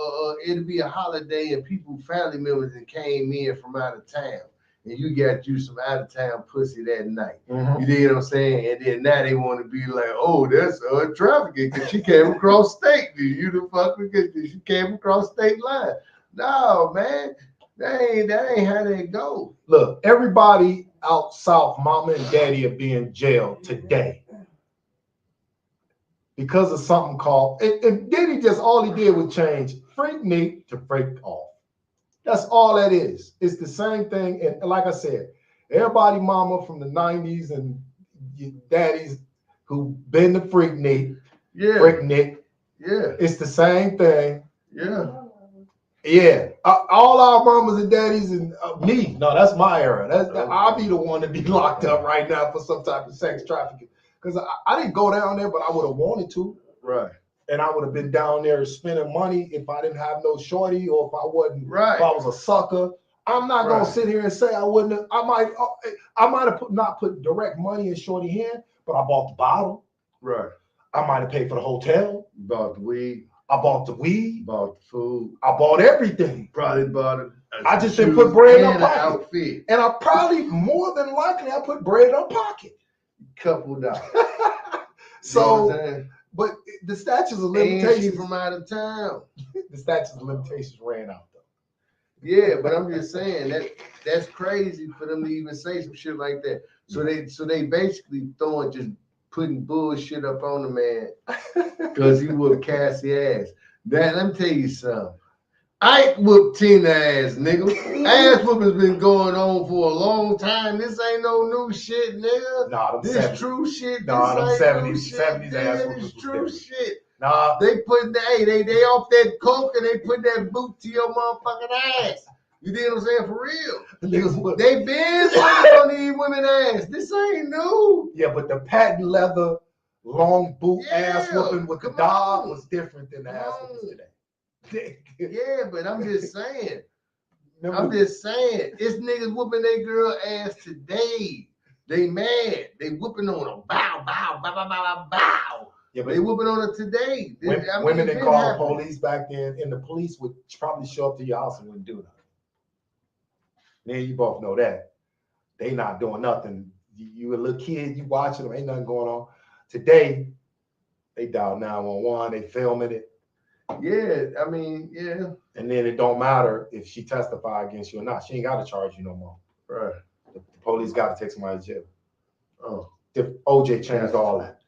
it'll be a holiday and people, family members that came in from out of town. And you got you some out of town pussy that night. You dig what I'm saying? And then now they want to be like, oh, that's trafficking because she came across state. You the fuck because she came across state line. No, man. That ain't how they go. Look, everybody out south, mama and daddy are being jailed today because of something called. And Diddy just all he did was change freak neat to freak off. That's all that is. It's the same thing. And like I said, everybody mama from the 90s and daddies who been the freak neat, freak neat. Yeah, it's the same thing. Yeah. Yeah, all our mamas and daddies and me. No, that's my era. I'll be the one to be locked up right now for some type of sex trafficking. Because I didn't go down there, but I would have wanted to. Right. And I would have been down there spending money if I didn't have no shorty or if I wasn't. Right. If I was a sucker. I'm not gonna sit here and say I wouldn't have. I might have not put direct money in shorty hand, but I bought the bottle. Right. I might have paid for the hotel. Bought the weed. I bought the weed. Bought the food. I bought everything. Probably bought it. I just didn't put bread in my pocket. Outfit. And I probably, more than likely, I put bread in my pocket. Couple dollars. So, but the statutes of limitations. And she from out of town. The statutes of limitations ran out though. Yeah, but I'm just saying that's crazy for them to even say some shit like that. So they basically putting bullshit up on the man because he whooped Cassie ass. Let me tell you something. I ain't whooped Tina ass, nigga. Ass whooping's been going on for a long time. This ain't no new shit, nigga. Nah, this 70s. True shit. Nah, them 70s ass whoopings. This true shit. Nah, they put they off that coke and they put that boot to your motherfucking ass. You know what I'm saying? For real. They been on these women ass. This ain't new. Yeah, but the patent leather long boot Yeah, ass whooping with the come dog on. was different than the Come ass on. whoopings today. Yeah, but I'm just saying. Remember, It's niggas whooping their girl ass today. They mad. They whooping on them. Bow, bow, bow, bow, bow, bow. yeah, but They whooping on her today. women didn't call the police back then, and the police would probably show up to your house and wouldn't do nothing. Man, you both know that. They not doing nothing. You a little kid, you watching them, ain't nothing going on. Today, they dial 911, they filming it. Yeah, I mean, yeah. And then it don't matter if she testify against you or not. She ain't got to charge you no more. Right. The police got to take somebody to jail. Oh. OJ changed all that.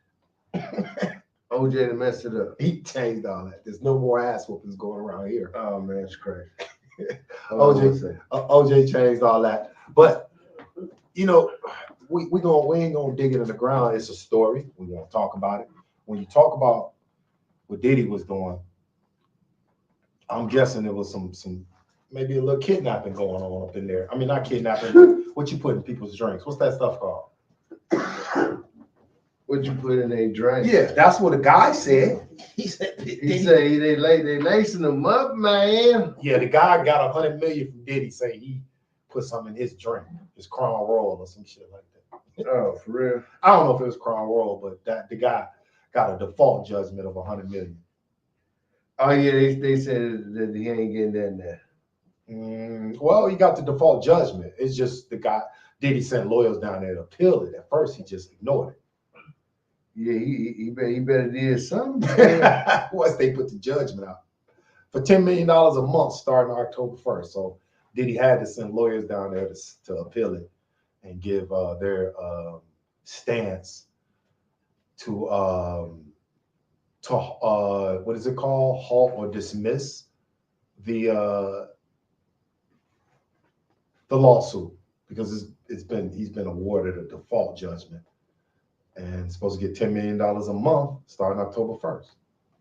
OJ to mess it up. He changed all that. There's no more ass whoopings going around here. Oh man, it's crazy. OJ changed all that. But you know, we ain't gonna dig it in the ground. It's a story. We gonna talk about it. When you talk about what Diddy was doing, I'm guessing there was some maybe a little kidnapping going on up in there. I mean, not kidnapping, but what you put in people's drinks. What's that stuff called? What you put in a drink? Yeah, that's what a guy said. He said they lacing them up, man. Yeah, the guy got $100 million from Diddy. Say he put something in his drink, his Crown Royal or some shit like that. Oh, for real? I don't know if it was Crown Royal, but the guy got a default judgment of $100 million. Oh yeah, they said that he ain't getting that now. Well, he got the default judgment. It's just the guy Diddy sent lawyers down there to appeal it. At first, he just ignored it. Yeah, he better did something. Once they put the judgment out for $10 million a month starting October 1st. So Diddy had to send lawyers down there to appeal it and give their stance to what is it called? Halt or dismiss the lawsuit because he's been awarded a default judgment and supposed to get $10 million a month starting October 1st.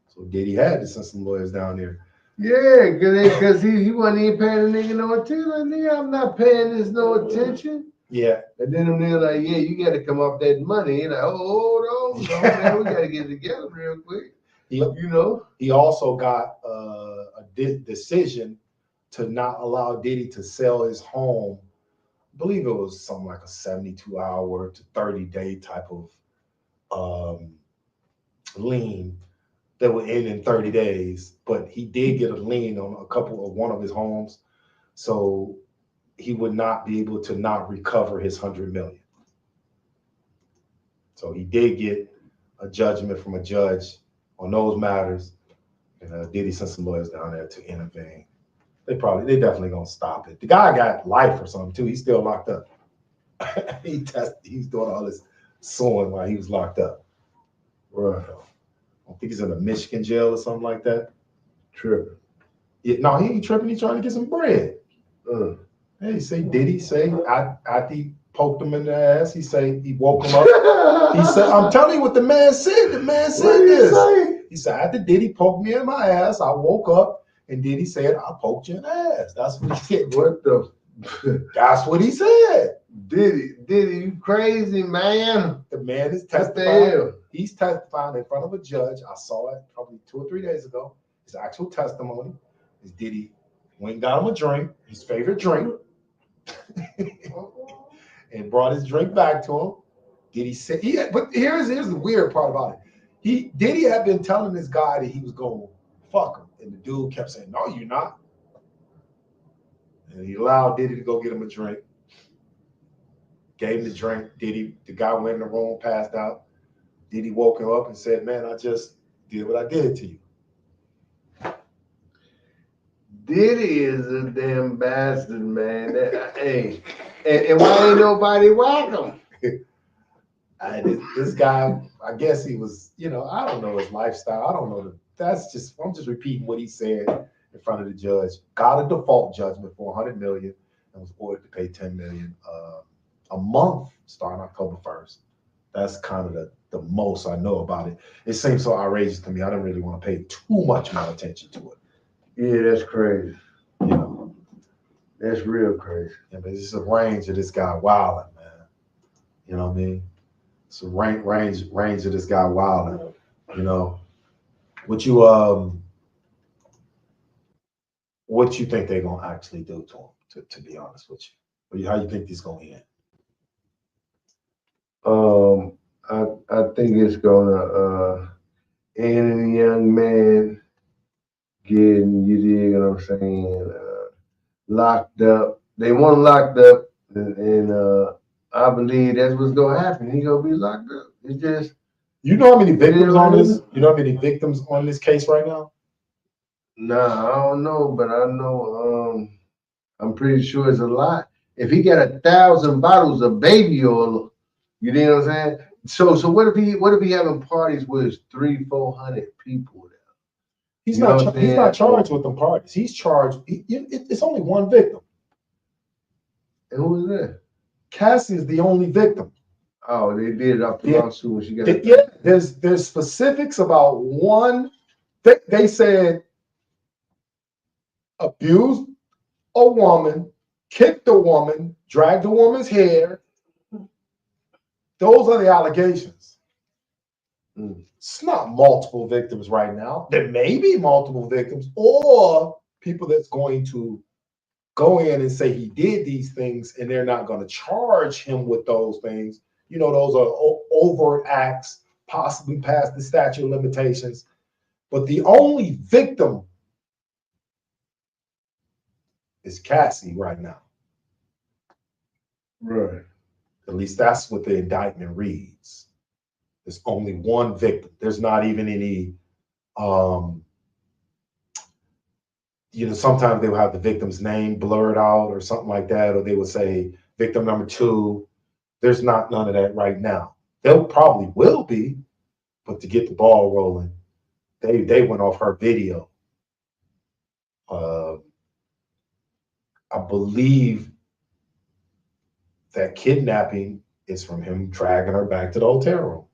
So Diddy had to send some lawyers down there. Yeah, because he wasn't even paying the nigga no attention. Like, nigga, I'm not paying this no attention. Yeah. And then them niggas like, yeah, you got to come up that money. He's like, oh, hold on, man, we got to get it together real quick. He also got a decision to not allow Diddy to sell his home. I believe it was something like a 72-hour to 30-day type of lien that would end in 30 days. But he did get a lien on one of his homes, so he would not be able to not recover his $100 million. So he did get a judgment from a judge on those matters, and Diddy sent some lawyers down there to intervene. They definitely gonna stop it. The guy got life or something too. He's still locked up. He's doing all this suing while he was locked up. Right. I think he's in a Michigan jail or something like that. Tripping. Yeah, no, he ain't tripping. He's trying to get some bread. Hey, Diddy say after he poked him in the ass, he woke him up. He said, I'm telling you what the man said. The man said this. He said, after Diddy poked me in my ass, I woke up and Diddy said, I poked you in the ass. That's what he said. What the? That's what he said. Diddy, you crazy, man. The man is testifying. He's testifying in front of a judge. I saw it probably 2 or 3 days ago. His actual testimony is Diddy went and got him a drink, his favorite drink, and brought his drink back to him. Diddy said, but here's the weird part about it. Diddy had been telling this guy that he was going to fuck him. And the dude kept saying, no, you're not. And he allowed Diddy to go get him a drink. Gave him the drink. The guy went in the room, passed out. Diddy woke him up and said, man, I just did what I did to you. Diddy is a damn bastard, man. Hey, and why ain't nobody whack him? This guy, I guess he was, I don't know his lifestyle. I don't know. I'm just repeating what he said in front of the judge. Got a default judgment for $100 million and was ordered to pay $10 million a month starting October 1st. That's kind of the most I know about it. It seems so outrageous to me. I don't really want to pay too much more attention to it. Yeah, that's crazy. That's real crazy. Yeah, but it's just a range of this guy wilding, man. You know what I mean? some range of this guy wilding. You know, what you think they're gonna actually do to him? To be honest with you, how you think this gonna end? I think it's gonna end in a young man getting, you dig what I'm saying, locked up. They want him locked up, and I believe that's what's gonna happen. He gonna be locked up. It's just, you know how many victims on this? You know how many victims on this case right now? Nah, I don't know, but I know I'm pretty sure it's a lot. If he got 1,000 bottles of baby oil, you know what I'm saying? So what if he having parties with 300-400 people there? He's not charged with them parties. He's charged. It's only one victim. And who is that? Cassie is the only victim. Oh, they did it off the lawsuit when she got it. Yeah, there's specifics about one. They said abused a woman, kicked a woman, dragged a woman's hair. Those are the allegations. It's not multiple victims right now. There may be multiple victims or people that's going to go in and say he did these things and they're not going to charge him with those things. You know, those are overt acts, possibly past the statute of limitations. But the only victim is Cassie right now. Right. At least that's what the indictment reads. There's only one victim. There's not even any, sometimes they will have the victim's name blurred out or something like that, or they would say victim number 2. There's none of that right now. There probably will be, but to get the ball rolling, they went off her video. I believe that kidnapping is from him dragging her back to the hotel room.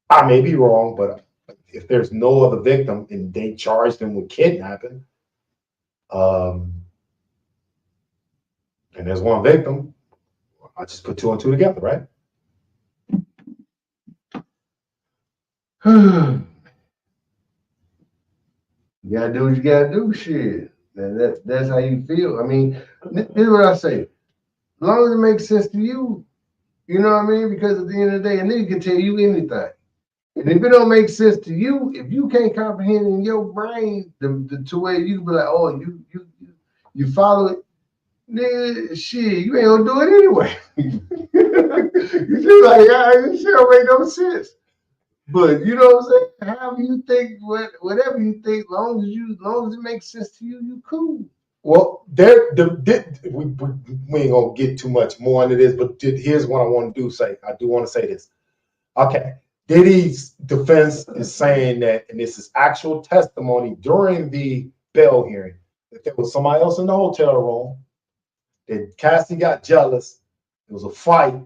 I may be wrong, but if there's no other victim and they charged him with kidnapping, and there's one victim, I just put 2 and 2 together, right? You gotta do what you gotta do, shit. That's how you feel. I mean, this is what I say. As long as it makes sense to you, you know what I mean? Because at the end of the day, a nigga can tell you anything. And if it don't make sense to you, if you can't comprehend in your brain to where you be like, oh, you follow it, nigga, shit, you ain't gonna do it anyway. You just like, this shit don't make no sense. But you know what I'm saying? However you think, whatever you think, long as it makes sense to you, you cool. Well, we ain't gonna get too much more into this, but here's what I want to do. I do want to say this. Okay, Diddy's defense is saying that, and this is actual testimony during the bail hearing, that there was somebody else in the hotel room. That Cassie got jealous. It was a fight.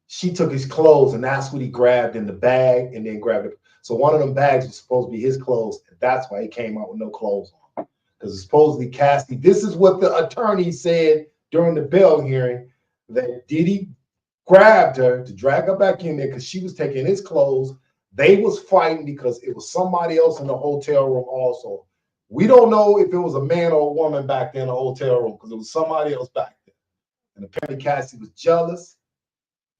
She took his clothes, and that's what he grabbed in the bag, and then grabbed it. So one of them bags was supposed to be his clothes, and that's why he came out with no clothes on. Because supposedly Cassie, this is what the attorney said during the bail hearing, that Diddy grabbed her to drag her back in there because she was taking his clothes. They was fighting because it was somebody else in the hotel room also. We don't know if it was a man or a woman back there in the hotel room because it was somebody else back there. And apparently Cassie was jealous,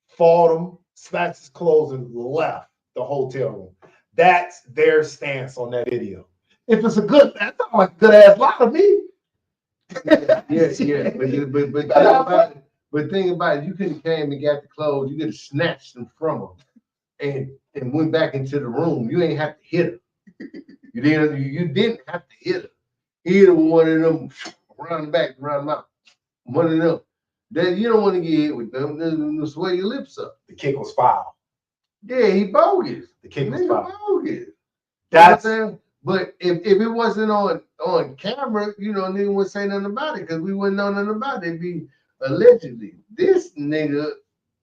fought him, snatched his clothes, and left the hotel room. That's their stance on that video. If it's a good, that's not like a good ass lie to me. Yeah. But think about it, you could have came and got the clothes, you could have snatched them from her and went back into the room. You ain't have to hit her. You didn't have to hit her. Hit one of them around the back, around the mouth. One of them. That you don't want to get hit with them. They'll swell your lips up. The kick was foul. Yeah, he bogus. The kick was foul. Bogus. That's but if it wasn't on camera, nigga wouldn't say nothing about it because we wouldn't know nothing about it. It'd be allegedly. This nigga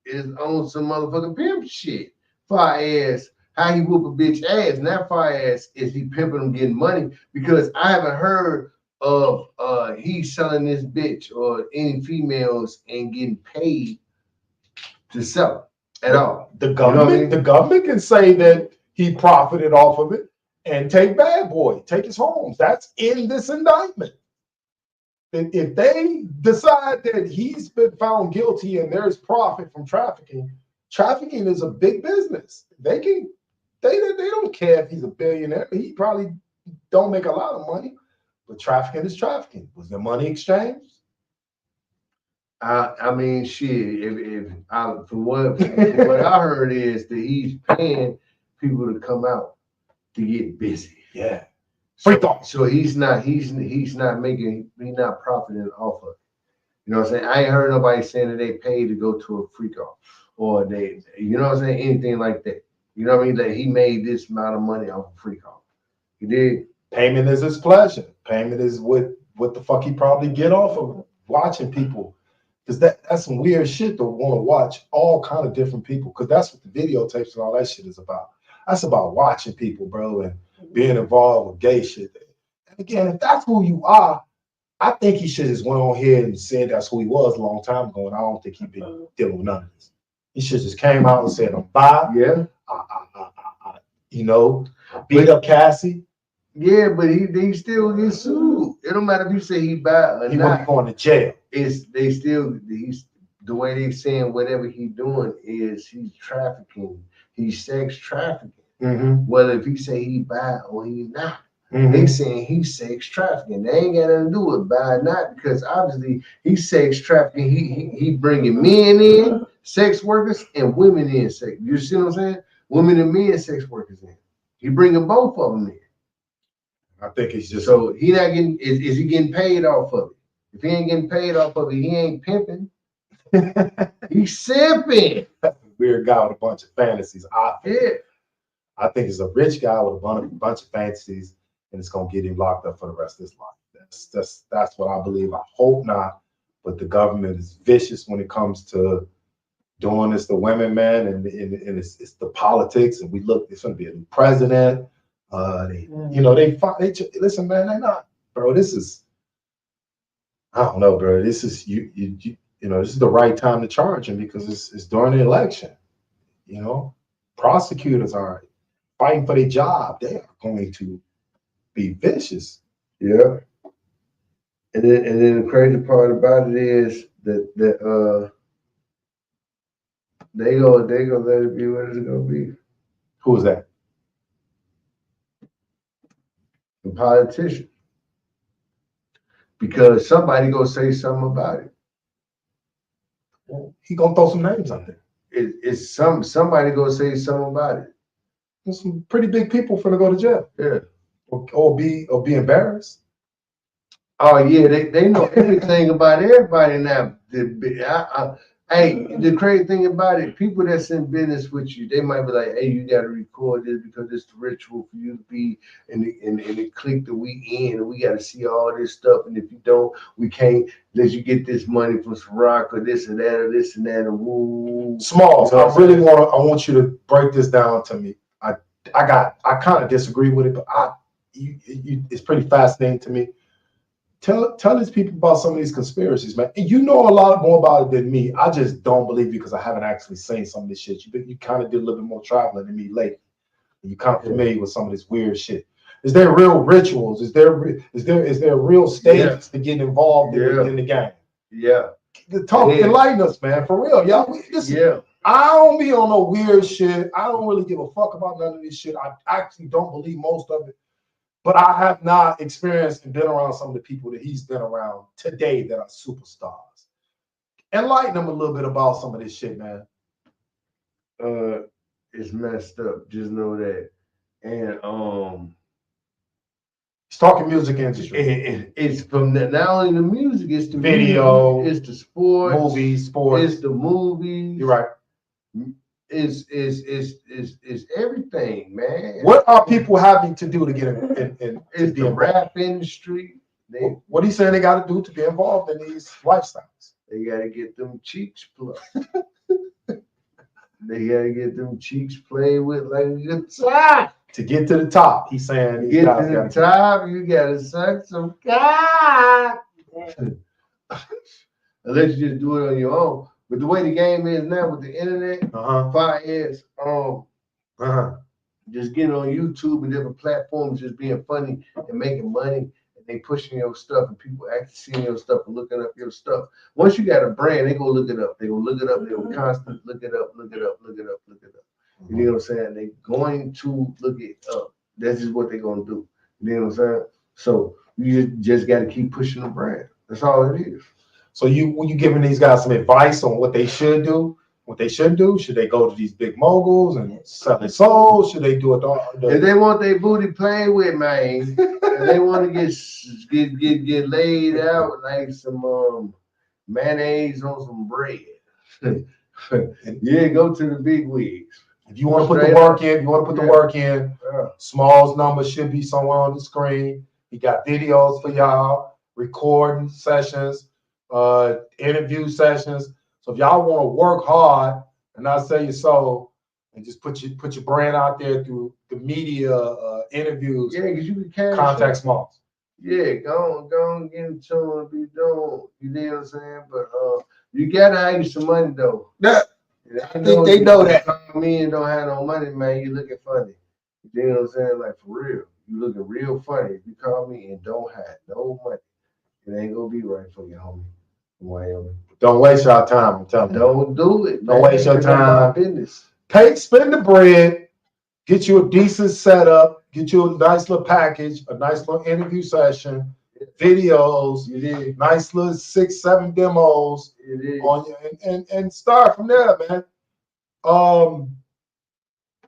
is on some motherfucking pimp shit. Far as how he whoop a bitch ass, and that far as is he pimping him getting money, because I haven't heard of he's selling this bitch or any females and getting paid to sell. at all. The government, the government can say that he profited off of it and take Bad Boy, take his homes. That's in this indictment. And if they decide that he's been found guilty and there's profit from trafficking, trafficking is a big business. They don't care if he's a billionaire. He probably don't make a lot of money, but trafficking is trafficking. Was there money exchanged? I mean, shit. From what I heard is that he's paying people to come out to get busy. Yeah. So he's not profiting off of it. You know what I'm saying? I ain't heard nobody saying that they paid to go to a freak off or they, you know what I'm saying, anything like that. You know what I mean? That he made this amount of money off a freak off. He did. Payment is his pleasure. Payment is what the fuck he probably get off of watching people. Because that's some weird shit to want to watch all kind of different people. Because that's what the videotapes and all that shit is about. That's about watching people, bro, and being involved with gay shit. And again, if that's who you are, I think he should just went on here and said that's who he was a long time ago. And I don't think he'd been dealing with none of this. He should just came out and said, I'm bi. Yeah. I beat up Cassie. Yeah, but he still gets sued. It don't matter if you say he bad or he not. He going to jail. He's the way they saying whatever he's doing is he's trafficking. He's sex trafficking. Mm-hmm. Whether if he say he bad or he not. Mm-hmm. They saying he's sex trafficking. They ain't got nothing to do with bad or not, because obviously he's sex trafficking. He bringing men in, sex workers, and women in sex. You see what I'm saying? Women and men sex workers in. He bringing both of them in. I think it's just so he not getting. Is he getting paid off of it? If he ain't getting paid off of it, he ain't pimping. He's simping. Weird guy with a bunch of fantasies. I think he's a rich guy with a bunch of fantasies, and it's gonna get him locked up for the rest of his life. That's what I believe. I hope not, but the government is vicious when it comes to doing this to women, man, and it's the politics. And we look, it's gonna be a new president. Listen, man, they're not, bro. This is, I don't know, bro. This is this is the right time to charge him because it's during the election. You know, prosecutors are fighting for their job. They are going to be vicious. Yeah. And then the crazy part about it is that they go let it be what it's gonna be. Who's that? The politician. Because somebody gonna say something about it. Well, he gonna throw some names out there. It's somebody gonna say something about it. There's some pretty big people finna go to jail. Yeah. Or be embarrassed. Oh yeah, they know everything about everybody now. Hey, the crazy thing about it, people that's in business with you, they might be like, hey, you got to record this because it's the ritual for you to be in the clique that we in, and we got to see all this stuff. And if you don't, we can't let you get this money from Ciroc or this and that or this and that. And woo. Smalls, I want you to break this down to me. I kind of disagree with it, but it's pretty fascinating to me. Tell these people about some of these conspiracies, man. And you know a lot more about it than me. I just don't believe you because I haven't actually seen some of this shit. You kind of did a little bit more traveling than me lately. You're kind of familiar with some of this weird shit. Is there real rituals? Is there real stages to get involved in the game? Yeah. Enlighten us, man, for real, y'all. I don't be on no weird shit. I don't really give a fuck about none of this shit. I actually don't believe most of it. But I have not experienced and been around some of the people that he's been around today that are superstars. Enlighten them a little bit about some of this shit, man. It's messed up. Just know that. And he's talking music industry. It's from not only the music, it's the video, music, it's the sports, sports, it's the movies. You're right. Is everything, man. What are people having to do to get in it's the rap industry. What are you saying they got to do to be involved in these lifestyles? They got to get them cheeks plucked. They got to get them cheeks played with like a guitar. To get to the top, he's saying. To get to the top, you got to suck some cock. Unless you just do it on your own. But the way the game is now with the internet, fire is just getting on YouTube and different platforms, just being funny and making money, and they pushing your stuff, and people actually seeing your stuff and looking up your stuff. Once you got a brand, they go look it up. They go look it up. They go constantly look it up, look it up, look it up, look it up. You know what I'm saying? They going to look it up. That's just what they're gonna do. You know what I'm saying? So you just got to keep pushing the brand. That's all it is. So you giving these guys some advice on what they should do? What they should do? Should they go to these big moguls and sell their souls? Should they do it? If they want their booty played with, man, and they want to get laid out like some mayonnaise on some bread, yeah, go to the big wigs. If you want to put the work in, Small's number should be somewhere on the screen. He got videos for y'all, recording sessions, interview sessions. So if y'all want to work hard and not sell your soul, and just put your brand out there through the media, interviews, because you can contact Smalls. Yeah, go on, get into it and be doing. You know what I'm saying? But you gotta have you some money though. Yeah, I think they know that. Me and don't have no money, man. You looking funny. You know what I'm saying? Like for real, you looking real funny. If you call me and don't have no money, it ain't gonna be right for you, homie. Wyoming. Don't waste your time. I'm telling you. Don't do it. Don't waste your time. Business. Spend the bread. Get you a decent setup. Get you a nice little package. A nice little interview session. Videos. Nice little 6-7 demos. On you and start from there, man.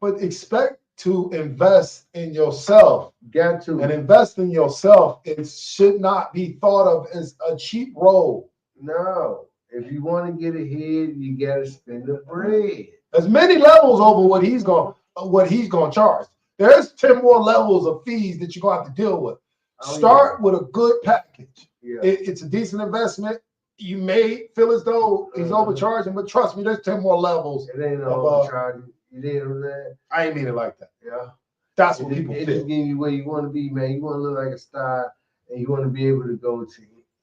But expect to invest in yourself. Got to. And invest in yourself. It should not be thought of as a cheap role. No. If you want to get ahead, you gotta spend the bread. There's many levels over what he's gonna charge. There's 10 more levels of fees that you're gonna have to deal with. Start with a good package. Yeah. It's a decent investment. You may feel as though he's overcharging, but trust me, there's 10 more levels. It ain't overcharging. You know what I'm saying? I ain't mean it like that. Yeah. That's what people feel. feel. It's getting you where you want to be, man. You want to look like a star, and you want to be able to go to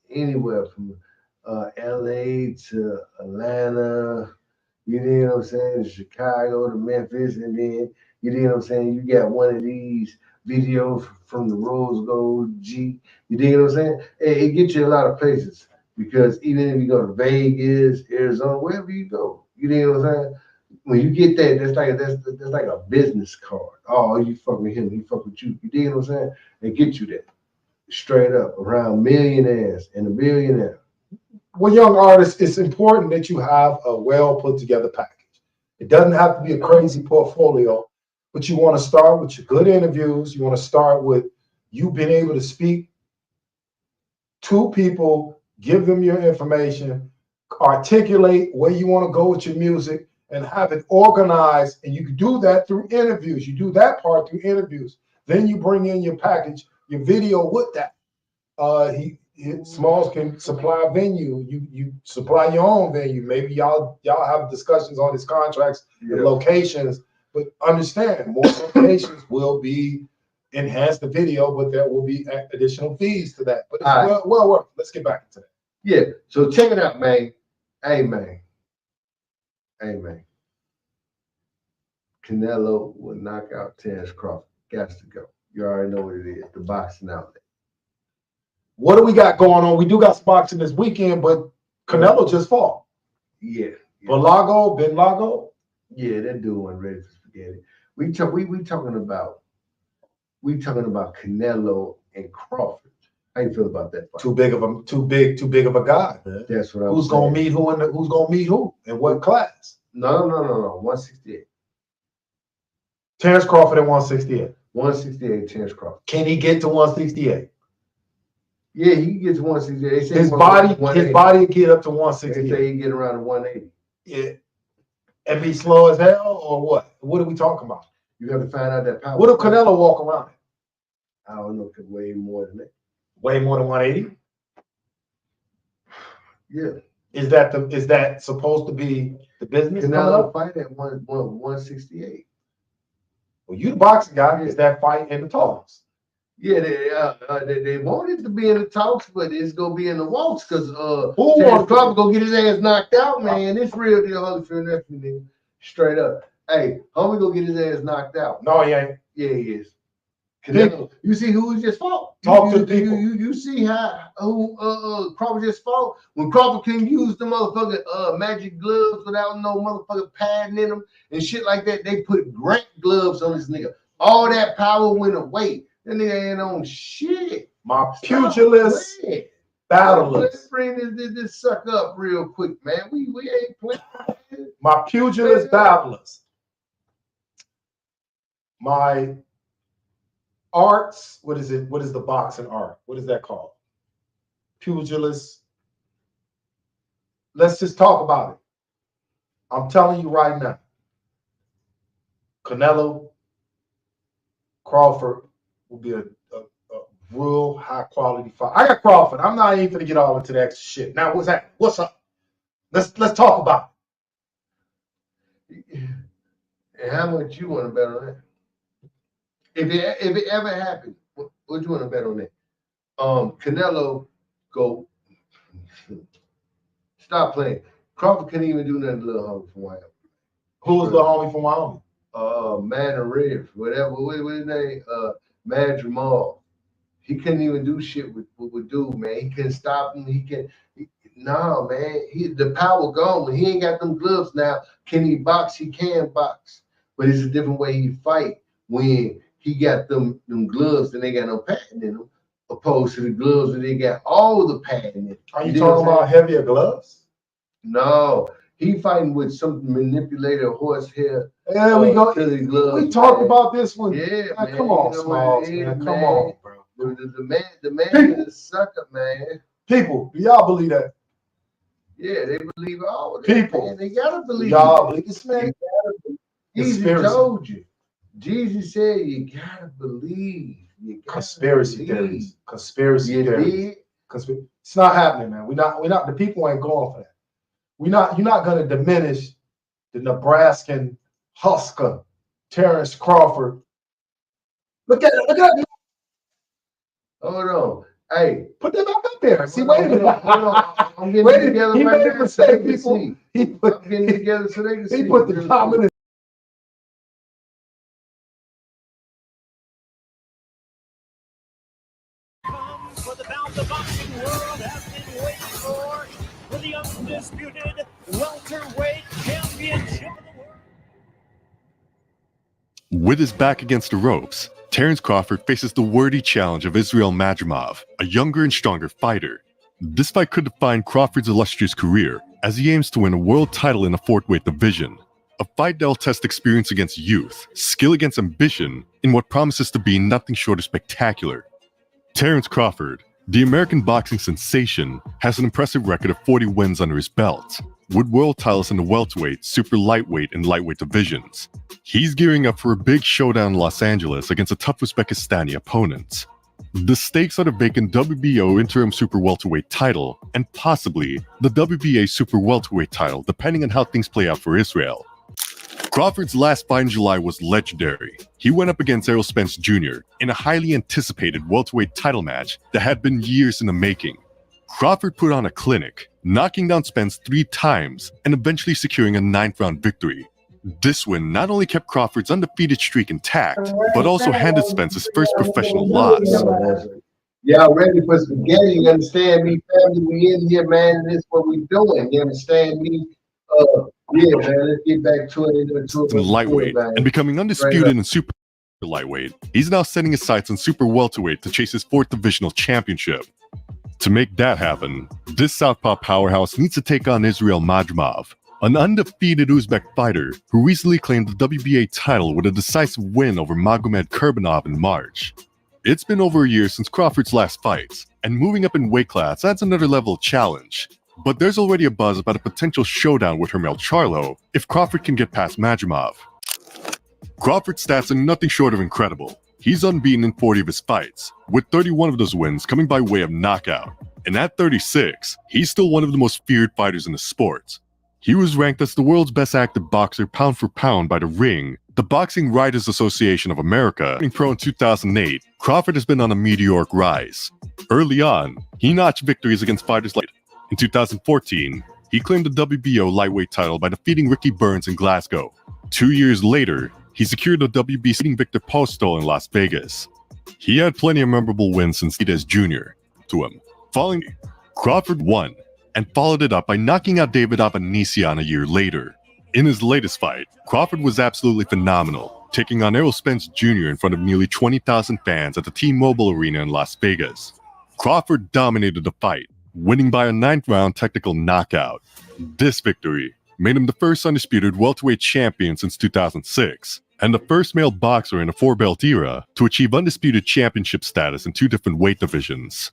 anywhere from LA to Atlanta, you know what I'm saying, Chicago to Memphis, and then, you know what I'm saying, you got one of these videos from the Rose Gold G, you know what I'm saying? It gets you a lot of places, because even if you go to Vegas, Arizona, wherever you go, you know what I'm saying? When you get that, that's like a business card. Oh, you fuck with him, he fuck with you. You know what I'm saying? They get you that straight up around millionaires and a billionaire. Well, young artists, it's important that you have a well put together package. It doesn't have to be a crazy portfolio, but you want to start with your good interviews. You want to start with you being able to speak to people, give them your information, articulate where you want to go with your music, and have it organized. And you can do that through interviews. You do that part through interviews. Then you bring in your package, your video with that. Smalls can supply a venue. You supply your own venue. Maybe y'all have discussions on these contracts and locations. But understand, more locations will be enhance the video, but there will be additional fees to that. But it's well worth. Let's get back into that. Yeah. So check it out, man. Hey, man. Canelo will knock out Terence Crawford. Got to go. You already know what it is. The boxing outlet. What do we got going on? We do got some boxing this weekend, but Canelo just fought. Yeah. Ben Lago. Yeah, that dude wasn't ready for spaghetti. We talking about Canelo and Crawford. How you feel about that fight? Too big of a guy. Man. That's what I'm Who's gonna meet who and who's gonna meet who and what class? No. 168. Terence Crawford at 168. 168, Terence Crawford. Can he get to 168? Yeah, he can get to 168. His body get up to 168. They say he get around to 180. Yeah. And be slow as hell, or what? What are we talking about? You have to find out that power. What if Canelo walk around it? I don't know, could way more than that. Way more than 180? Yeah. Is that supposed to be the business? Canelo fight at 168. Well, you the boxing guy. Is that fight in the talks? Yeah, they wanted to be in the talks, but it's gonna be in the walks because wants probably gonna get his ass knocked out, man. It's real deal, Holyfield nephew, nigga. Straight up. Hey, homie gonna get his ass knocked out. No, he ain't. Yeah, he is. You see who he just fought? Talk to the people. You see who Crawford just fought? When Crawford couldn't use the motherfucking magic gloves without no motherfucking padding in them and shit like that, they put Grant gloves on this nigga. All that power went away. That nigga ain't on shit. My pugilist battlers. Let's bring this suck up real quick, man. We ain't playing. My pugilist battlers. My arts. What is it? What is the boxing art? What is that called? Pugilist. Let's just talk about it. I'm telling you right now. Canelo, Crawford will be a real high quality fight. I got Crawford. I'm not even gonna get all into that extra shit. Now, what's that? What's up? Let's talk about it. And how much you want to bet on that? If it ever happened, what you want to bet on that? Canelo go. Stop playing. Crawford couldn't even do nothing to little homie from Wyoming. Who was the homie from Wyoming? Man or Ribs, whatever. What his name? Mad Jamal. He couldn't even do shit with dude, man. He couldn't stop him. No, man. The power gone. When he ain't got them gloves now, can he box? He can box. But it's a different way he fight when he got them gloves and they got no padding in them, opposed to the gloves that they got all the padding in them. Are you talking about heavier gloves? No. He fighting with some manipulated horsehair. Yeah, we go. Gloves, we talked about this one. Yeah, man. Come on, Smalls, man. Come on, bro. The man is a sucker, man. People, do y'all believe that? Yeah, they believe all of that. People, man. They gotta believe. Y'all believe this, man? Jesus told you. Jesus said you gotta believe. Conspiracy theories. Conspiracy theories. It's not happening, man. We're not. The people ain't going for that. You're not gonna diminish the Nebraskan Husker, Terrence Crawford. Look at it. Hold on. Hey, put that back up there. See, wait a minute. Hold on. I'm getting together he right made now. mistake, people. I'm getting together so they can see. He put the comment. For the bout the boxing world has been waiting for the undisputed welterweight championship of the world. With his back against the ropes, Terrence Crawford faces the wordy challenge of Israel Madrimov, a younger and stronger fighter. This fight could define Crawford's illustrious career as he aims to win a world title in a fortweight division. A fight that will test experience against youth, skill against ambition, in what promises to be nothing short of spectacular. Terrence Crawford, the American boxing sensation, has an impressive record of 40 wins under his belt, with world titles in the welterweight, super lightweight, and lightweight divisions. He's gearing up for a big showdown in Los Angeles against a tough Uzbekistani opponent. The stakes are the vacant WBO interim super welterweight title, and possibly the WBA super welterweight title, depending on how things play out for Israel. Crawford's last fight in July was legendary. He went up against Errol Spence Jr. in a highly anticipated welterweight title match that had been years in the making. Crawford put on a clinic, knocking down Spence 3 times and eventually securing a 9th-round victory. This win not only kept Crawford's undefeated streak intact, but also handed Spence his first professional loss. Y'all ready for spaghetti? You understand me, family? We in here, man. This is what we doing. You understand me? Yeah, man. Let's get back to it. In lightweight and becoming undisputed in super lightweight, he's now setting his sights on super welterweight to chase his 4th divisional championship. To make that happen, this southpaw powerhouse needs to take on Israel Madrimov, an undefeated Uzbek fighter who recently claimed the WBA title with a decisive win over Magomed Kurbanov in March. It's been over a year since Crawford's last fight, and moving up in weight class adds another level of challenge. But there's already a buzz about a potential showdown with Hermel Charlo if Crawford can get past Madrimov. Crawford's stats are nothing short of incredible. He's unbeaten in 40 of his fights, with 31 of those wins coming by way of knockout. And at 36, he's still one of the most feared fighters in the sport. He was ranked as the world's best active boxer pound for pound by The Ring, the Boxing Writers Association of America being pro in 2008, Crawford has been on a meteoric rise. Early on, he notched victories against fighters like in 2014, he claimed the WBO lightweight title by defeating Ricky Burns in Glasgow. 2 years later, he secured the WBC beating Victor Postol in Las Vegas. He had plenty of memorable wins since Diaz Jr. to him. Following, Crawford won and followed it up by knocking out David Avanesyan a year later. In his latest fight, Crawford was absolutely phenomenal, taking on Errol Spence Jr. in front of nearly 20,000 fans at the T-Mobile Arena in Las Vegas. Crawford dominated the fight, winning by a 9th-round technical knockout. This victory made him the first undisputed welterweight champion since 2006, and the first male boxer in a 4-belt era to achieve undisputed championship status in 2 different weight divisions.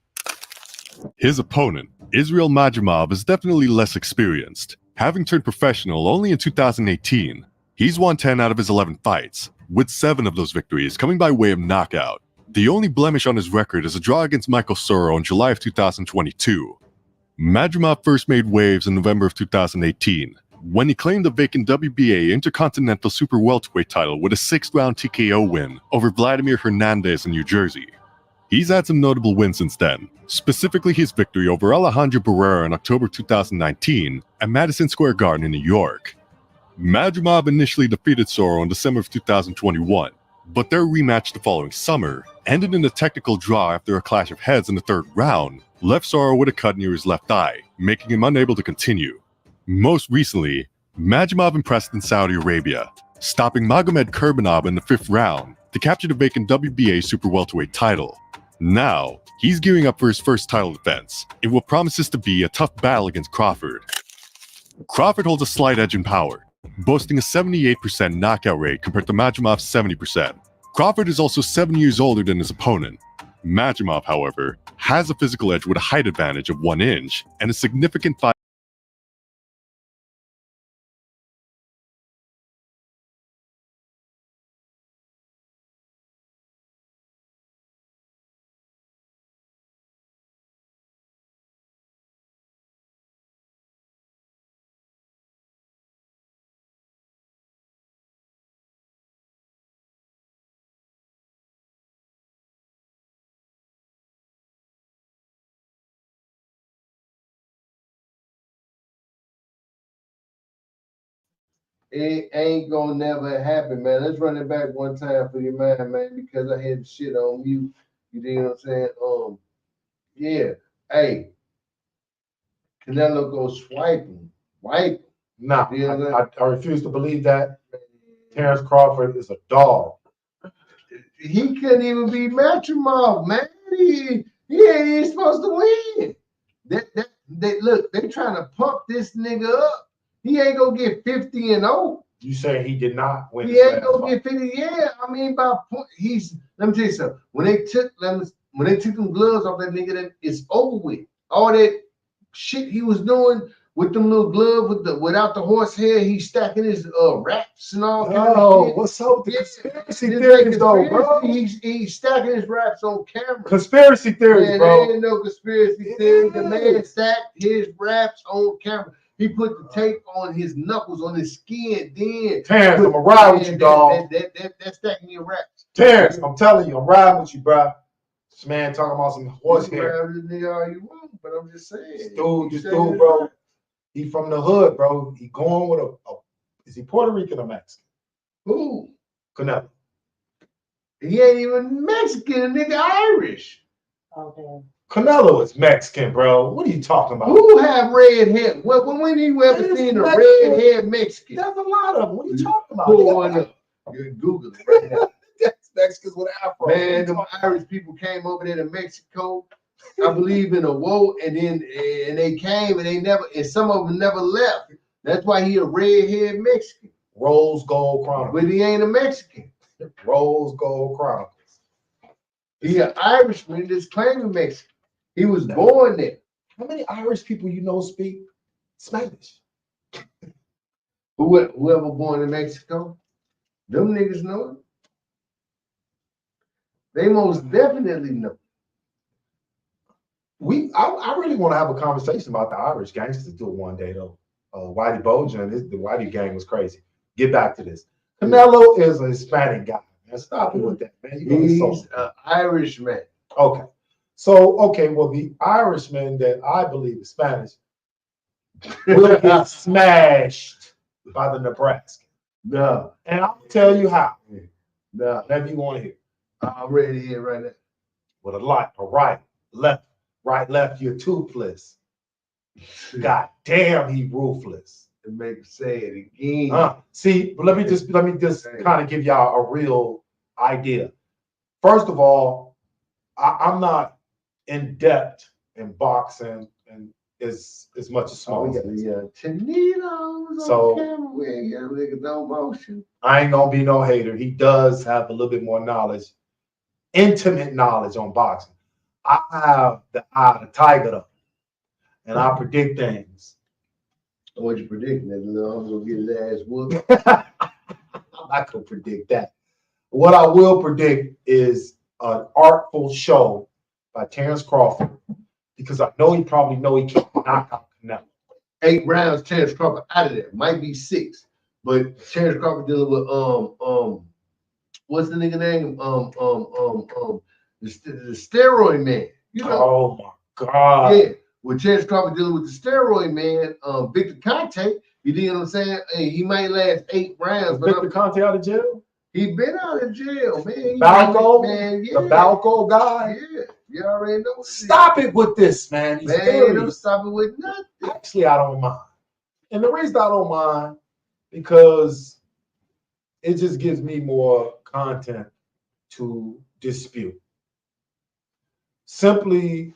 His opponent, Israel Madrimov, is definitely less experienced. Having turned professional only in 2018, he's won 10 out of his 11 fights, with 7 of those victories coming by way of knockout. The only blemish on his record is a draw against Michael Soro in July of 2022. Madrimov first made waves in November of 2018, when he claimed the vacant WBA Intercontinental Super Welterweight title with a 6th-round TKO win over Vladimir Hernandez in New Jersey. He's had some notable wins since then, specifically his victory over Alejandro Barrera in October 2019 at Madison Square Garden in New York. Madrimov initially defeated Soro in December of 2021, but their rematch the following summer ended in a technical draw after a clash of heads in the 3rd round left Soro with a cut near his left eye, making him unable to continue. Most recently, Madrimov impressed in Saudi Arabia, stopping Magomed Kurbanov in the 5th round to capture the vacant WBA Super Welterweight title. Now, he's gearing up for his first title defense in what promises to be a tough battle against Crawford. Crawford holds a slight edge in power, boasting a 78% knockout rate compared to Madrimov's 70%. Crawford is also 7 years older than his opponent. Madrimov, however, has a physical edge with a height advantage of 1 inch and a significant fight. It ain't gonna never happen, man. Let's run it back one time for your man, because I had the shit on mute. You dig what I'm saying? Yeah. Hey, Canelo goes swiping. Wipe. Nah, You know I refuse to believe that. Terrence Crawford is a dog. He couldn't even be Madrimov, man. He ain't even supposed to win. Look, they trying to pump this nigga up. He ain't gonna get 50-0. You say he did not win? He ain't gonna get 50. Yeah, I mean by point. Let me tell you something. When they took them gloves off that nigga, that it's over with. All that shit he was doing with them little gloves without the horse hair, he's stacking his wraps and all. Oh, what's up with the conspiracy theories, though, bro? He's stacking his wraps on camera. Conspiracy theories, bro. There ain't no conspiracy theory. The man stacked his wraps on camera. He put the tape on his knuckles, on his skin. Then Terrence, I'm gonna ride with you, dog. That's stacking your wraps. Terrence, I'm telling you, I'm riding with you, bro. This man talking about some horse hair. This nigga all you want, but I'm just saying. This dude, bro. He from the hood, bro. He going with is he Puerto Rican or Mexican? Who? Canelo. He ain't even Mexican, the nigga Irish. Okay. Canelo is Mexican, bro. What are you talking about? Who have red hair? When you ever seen a red haired Mexican? There's a lot of them. What are you talking about? Pull one up. You Google it right now. That's Mexicans with afro. Man, the Irish people came over there to Mexico, I believe in a war, and they came and and some of them never left. That's why he a red-haired Mexican. Rose Gold Chronicles. But he ain't a Mexican. Rose Gold Chronicles. He an Irishman that's claiming Mexican. He was born there. How many Irish people you know speak Spanish? Whoever born in Mexico, them niggas know it. They most definitely know. I really want to have a conversation about the Irish gangsters do it one day though. Whitey Bulger and the Whitey gang was crazy. Get back to this. Canelo is a Hispanic guy. Man, stop it with that, man. He's an Irishman. Okay. So, well, the Irishman that I believe is Spanish will get smashed by the Nebraska. No. And I'll tell you how. No. Whatever you want to hear. I'm ready to hear right now. With a right, left, you're toothless. God damn, he ruthless. And make say it again. See, let me just kind of give y'all a real idea. First of all, I'm not in depth in boxing and as much as small. So no motion. I ain't gonna be no hater. He does have a little bit more knowledge, intimate knowledge on boxing. I have the eye of the tiger though, and I predict things. What you predicting? That I'm gonna get his ass whooped. I'm not gonna predict that. What I will predict is an artful show by Terrence Crawford, because I know he probably he can't knock out Canelo. 8 rounds, Terrence Crawford out of there. Might be 6, but Terrence Crawford dealing with what's the nigga name? The steroid man. You know? Oh my God. Yeah. With Terrence Crawford dealing with the steroid man, Victor Conte. You know what I'm saying? Hey, he might last 8 rounds. But Victor Conte out of jail? He been out of jail, man. Balco, man, yeah. The Balco guy. Yeah, you already know. Stop it with this, man. He's don't stop it with nothing. Actually, I don't mind. And the reason I don't mind, because it just gives me more content to dispute. Simply,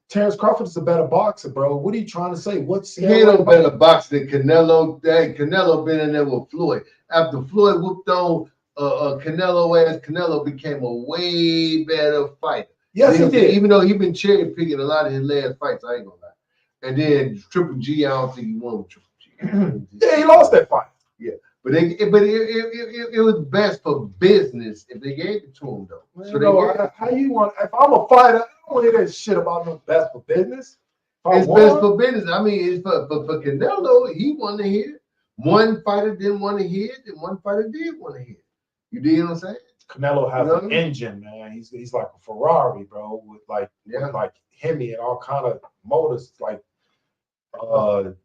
Terrence Crawford is a better boxer, bro. What are you trying to say? He ain't no better boxer than Canelo. Canelo been in there with Floyd. After Floyd whooped on Canelo ass, Canelo became a way better fighter. Yes, he did. Even though he been cherry picking a lot of his last fights, I ain't gonna lie. And then Triple G, I don't think he won with Triple G. Yeah, he lost that fight. Yeah, but it was best for business if they gave it to him though. Man, So how you want? If I'm a fighter, I don't want to hear that shit about no best for business. It's best for business. I mean, it's for Canelo. He wanted to hit. One fighter didn't want to hit, and one fighter did want to hit. You dig what I'm saying? Canelo has an engine, man. He's like a Ferrari, bro, with like Hemi and all kind of motors. Like, what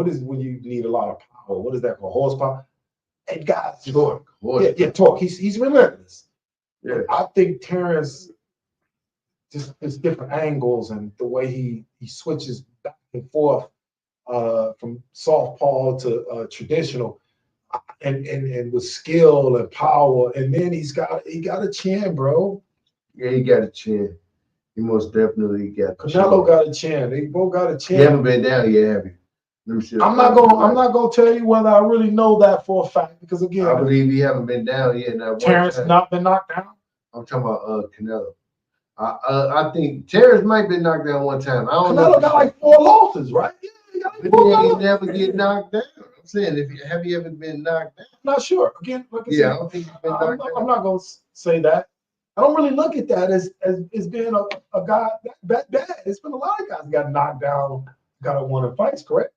is when you need a lot of power? What is that called? Horsepower. And guys, torque. Yeah, torque. He's relentless. Yeah, I think Terrence just his different angles and the way he switches back and forth from southpaw to traditional. And with skill and power, and then he got a chin, bro. Yeah, he got a chin. He most definitely got. Canelo got a chin. They both got a chin. You haven't been down yet, have you? Let me see. I'm not gonna tell you whether I really know that for a fact, because again, I believe he haven't been down yet. Terrence not been knocked down. I'm talking about Canelo. I think Terrence might be knocked down one time. I don't know. Canelo got like 4 losses, right? Yeah, he got like 4 he losses. ain't never get knocked down. I'm saying, have you ever been knocked down? I'm not sure. Again, like I said, I don't think he's been knocked down. I'm not gonna say that. I don't really look at that as being a guy that bad. It's been a lot of guys that got knocked down, got won in fights, correct?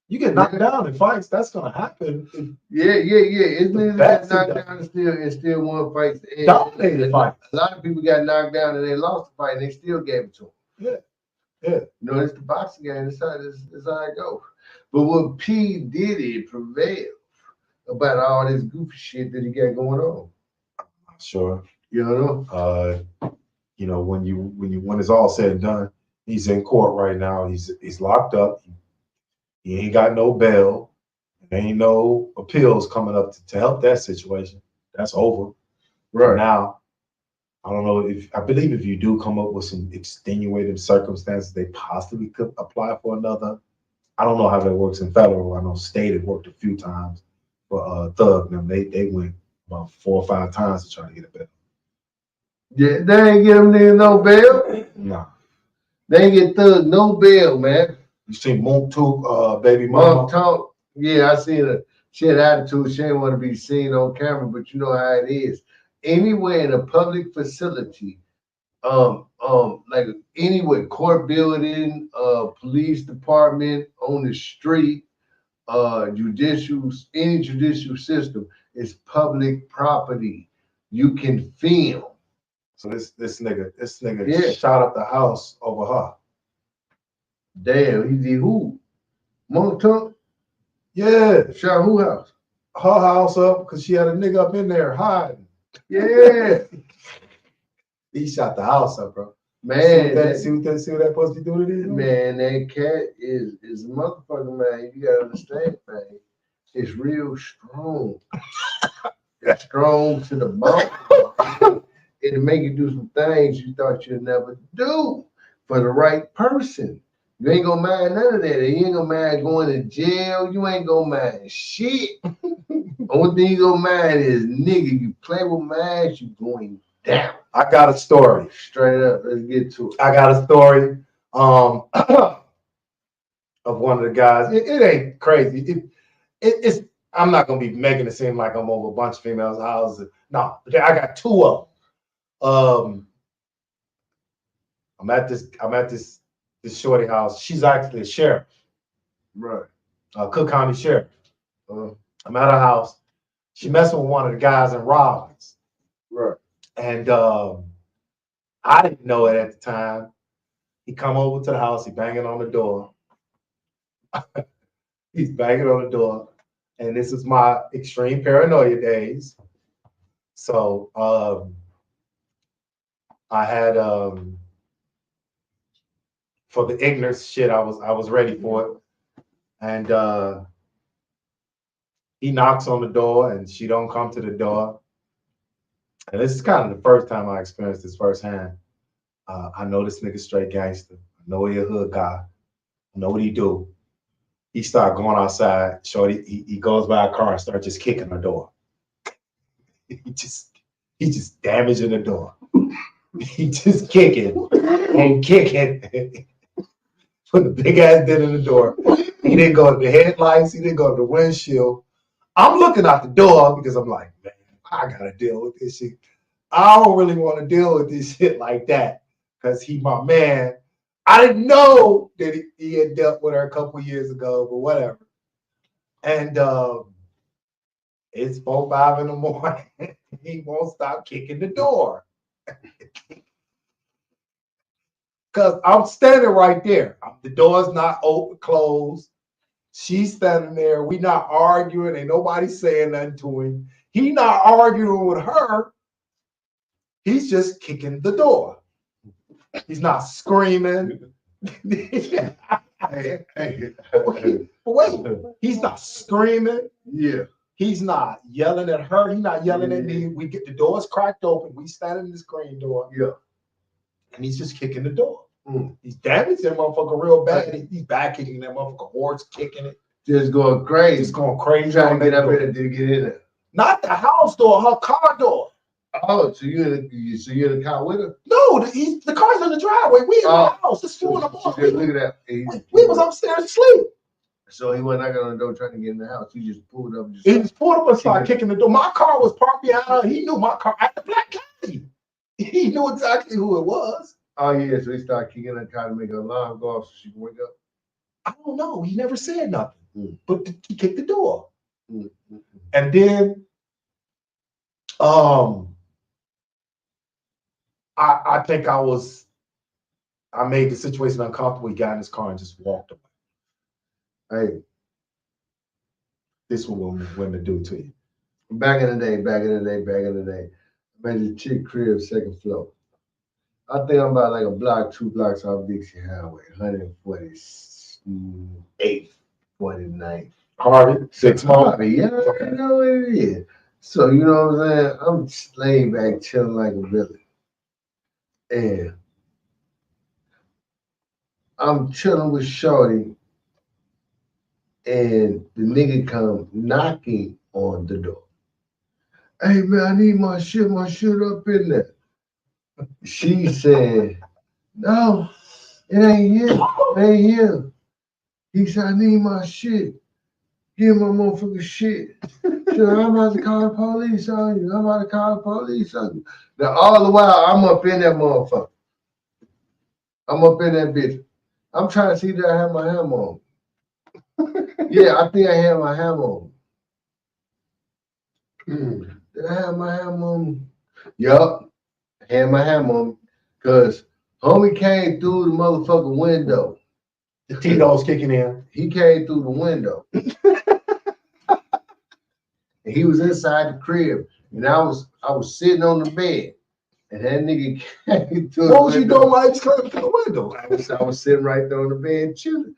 You get knocked down in fights, that's gonna happen. Yeah. It's been knocked down and still won fights. Dominated fights. A lot of people got knocked down and they lost the fight and they still gave it to them. Yeah. You know, it's the boxing game. It's how it goes. But will P Diddy prevail about all this goofy shit that he got going on? Sure. You know? When it's all said and done, he's in court right now. He's locked up. He ain't got no bail. There ain't no appeals coming up to help that situation. That's over. Right now. I don't know I believe if you do come up with some extenuating circumstances, they possibly could apply for another. I don't know how that works in federal. I know state it worked a few times, but Thug them they went about 4 or 5 times to try to get a bail. Yeah, they ain't get them niggas no bail. No, they ain't get Thug no bail, man. You seen Mook baby mama? Talk. Yeah, I seen her. She had attitude. She didn't want to be seen on camera, but you know how it is. Anywhere in a public facility, like anyway, court building, police department on the street, any judicial system is public property. You can film. So this nigga shot up the house over her. Damn, he did who? Monk Tunk? Yeah. Shot who house? Her house up because she had a nigga up in there hiding. Yeah. He shot the house up, bro. Man, see what that supposed to do to these? Man, that cat is a motherfucker, man. You gotta understand, man. It's real strong. It's strong to the bone. It'll make you do some things you thought you'd never do for the right person. You ain't gonna mind none of that. You ain't gonna mind going to jail. You ain't gonna mind shit. Only thing you gonna mind is, nigga, you play with mine, you going down. I got a story. Straight up, let's get to it. I got a story of one of the guys. It ain't crazy. It's I'm not gonna be making it seem like I'm over a bunch of females' houses. No, I got two of them. I'm at this shorty house. She's actually a sheriff. Right. Cook County Sheriff. I'm at her house. She messing with one of the guys in Rollins. Right. And I didn't know it at the time. He come over to the house. He banging on the door. He's banging on the door. And this is my extreme paranoia days. So I had for the ignorance shit, I was ready for it. And he knocks on the door and she don't come to the door. And this is kind of the first time I experienced this firsthand. I know this nigga straight gangster. I know he a hood guy. I know what he do. He start going outside. Shorty, he goes by a car and start just kicking the door. he just damaging the door. He just kicking and kicking. Put a big ass dent in the door. He didn't go to the headlights. He didn't go to the windshield. I'm looking out the door because I'm like, man, I gotta deal with this shit. I don't really want to deal with this shit like that because he my man. I didn't know that he had dealt with her a couple years ago, but whatever. And it's 4, 5 in the morning. He won't stop kicking the door. Because I'm standing right there. The door's not open, closed. She's standing there. We not arguing. Ain't nobody saying nothing to him. He not arguing with her. He's just kicking the door. He's not screaming. Wait, he's not screaming. Yeah. He's not yelling at her. He's not yelling at me. We get the doors cracked open. We stand in the screen door. Yeah. And he's just kicking the door. He's damaged that motherfucker real bad. He's back kicking that motherfucker, horse kicking it. Just going crazy. Just going crazy. Trying to get up in there to get in there. Not the house door, her car door. Oh, so you're in the car with her? No, the car's in the driveway. We in the house. It's 4 in the morning. Look at that. We was upstairs asleep. So he went knocking on the door trying to get in the house. He just pulled up. He just pulled up and started kicking the door. My car was parked behind her. He knew my car at the Black County. He knew exactly who it was. Oh yeah, so he started kicking the car to make her alarm go off so she can wake up. I don't know. He never said nothing, but he kicked the door. And then, I think I made the situation uncomfortable. He got in his car and just walked away. Hey, this is what women do to you. Back in the day. I made the chick crib 2nd floor. I think I'm about like a block, 2 blocks off Dixie Highway, 148th, 49th. Harvey, 6 months. Yeah, I know it is. So, you know what I'm saying? I'm just laying back, chilling like a villain. And I'm chilling with Shorty, and the nigga come knocking on the door. Hey, man, I need my shit up in there. She said, no, it ain't here. He said, I need my shit. Give my motherfucking shit. She said, I'm about to call the police on you. Now, all the while, I'm up in that motherfucker. I'm up in that bitch. I'm trying to see that I have my hammer on. Yeah, I think I have my hammer on. Did I have my hammer on? Yup, I had my hammer on. Because homie came through the motherfucking window. The Tito's kicking in. He came through the window. And he was inside the crib. And I was sitting on the bed. And that nigga came through What was you doing while he was coming through the window? I was sitting right there on the bed chilling.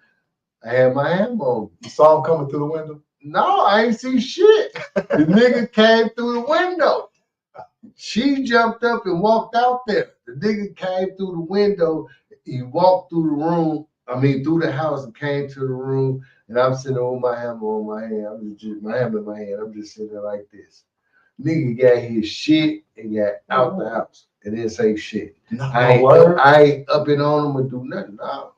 I had my hammer on. You saw him coming through the window? No, I ain't see shit. The nigga came through the window. She jumped up and walked out there. The nigga came through the window. He walked through the room. Through the house and came to the room. And I'm sitting there with my hammer on my hand. My hammer in my hand. I'm just sitting there like this. Nigga got his shit and got out the house and didn't say shit. I ain't up and on him or do nothing. No.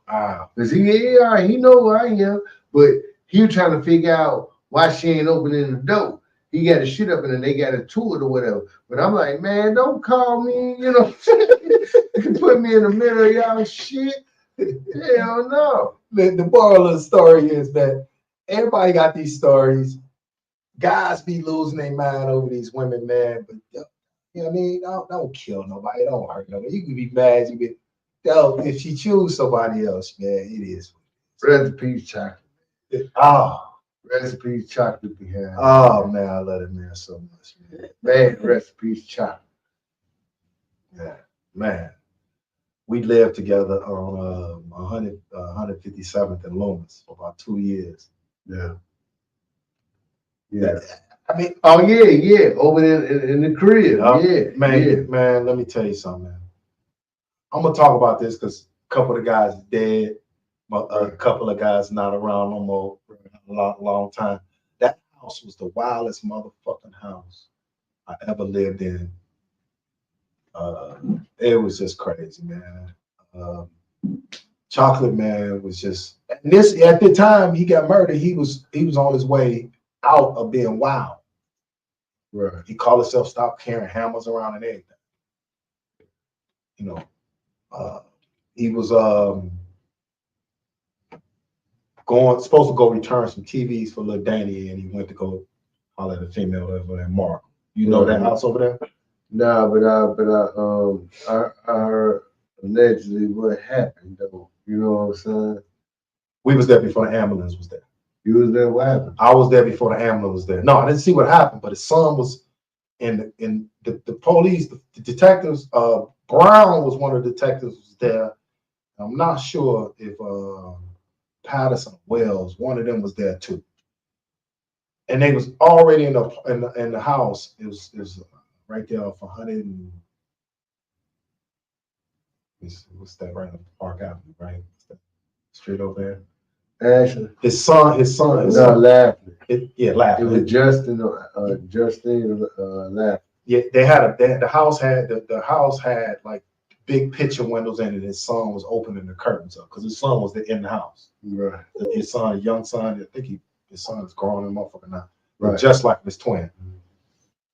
Because he know who I am. But he was trying to figure out why she ain't opening the door. He got his shit up and they got a tour or whatever. But I'm like, man, don't call me, you can put me in the middle of y'all shit. Hell no. The moral of the story is that everybody got these stories. Guys be losing their mind over these women, man. But you know what I mean? Don't kill nobody. Don't hurt nobody. You can be mad. If she choose somebody else, man, it is. Rest in peace, chocolate. Rest in peace, chocolate behind. Oh man, I love that man so much, man. Man, rest in peace, chocolate. Yeah, man. We lived together on 157th and Loomis for about 2 years. Yeah. Yeah. Over there in the crib. Man, let me tell you something, man. I'm gonna talk about this because a couple of the guys are dead, a couple of guys not around no more for a long time. That house was the wildest motherfucking house I ever lived in. It was just crazy, man. Chocolate Man was just at the time he got murdered. He was on his way out of being wild. Right. He called himself stop carrying hammers around and everything. He was supposed to go return some TVs for little Danny, and he went to go holler at a female over there, Mark. You know that house over there? Nah, but I heard allegedly what happened though. You know what I'm saying? We was there before the ambulance was there. You was there, what happened? I was there before the ambulance was there. No, I didn't see what happened, but his son was in the police, the detectives, Brown was one of the detectives was there. I'm not sure if Patterson Wells, one of them was there too. And they was already in the house. It was right there off 100 and what's that right up Park Avenue, right? Street over there. Actually, his son. No, laughing. Laughing. It was Justin laughing. Yeah, the house had like big picture windows in it. His son was opening the curtains up because his son was in the house. Right. His son, young son, I think his son is growing in motherfucker now. Right. Just like his twin.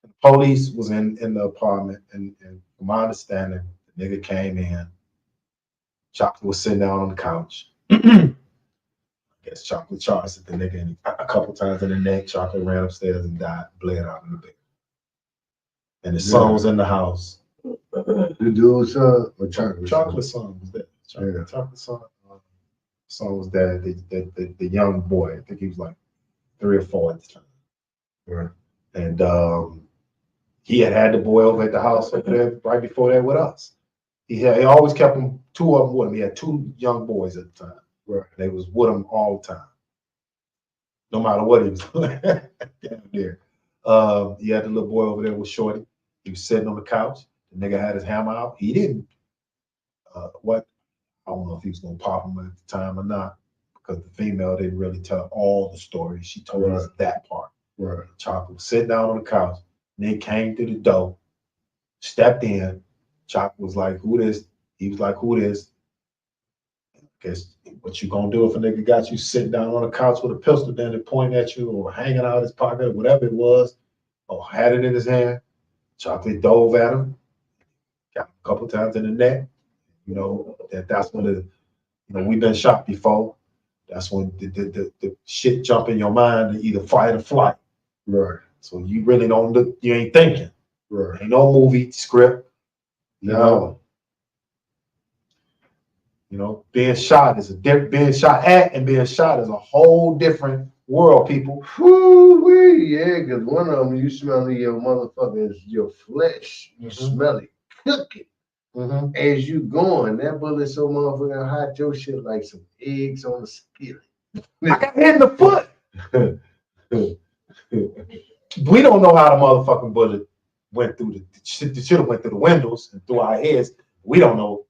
The police was in the apartment, and from my understanding, the nigga came in. Chocolate was sitting down on the couch. I guess Chocolate charged at the nigga a couple times in the neck. Chocolate ran upstairs and died, bled out in the bed. And his son was in the house. The dude's son or Chocolate? Chocolate's son was there. Chocolate's son was there. The young boy, I think he was like 3 or 4 at the time. Right. And he had the boy over at the house over there right before that with us. He always kept them, 2 of them with him. He had 2 young boys at the time. Right. They was with him all the time. No matter what he was doing there. He had the little boy over there with Shorty. He was sitting on the couch. The nigga had his hammer out. He didn't. I don't know if he was gonna pop him at the time or not, because the female didn't really tell all the stories. She told us that part. Right. Chocolate was sitting down on the couch. Nigga came through the door, stepped in. Chocolate was like, "Who this?" He was like, "Who this?" Guess what you gonna do if a nigga got you sitting down on the couch with a pistol then and pointing at you, or hanging out his pocket, or whatever it was, or had it in his hand? Chocolate dove at him, got him a couple times in the neck, You know, that's when we've been shot before. That's when the shit jump in your mind to either fight or flight. Right. So you really don't look, you ain't thinking. Right. Ain't no movie script. No. Being shot being shot at and being shot is a whole different world, people. Whoo-wee, yeah, because one of them, you smell your motherfucking, your flesh. You smell it cooking. As you going, that bullet so motherfucking hot, your shit like some eggs on a skillet. I got hit in the foot. We don't know how the motherfucking bullet went through the should have went through the windows and through our heads. We don't know.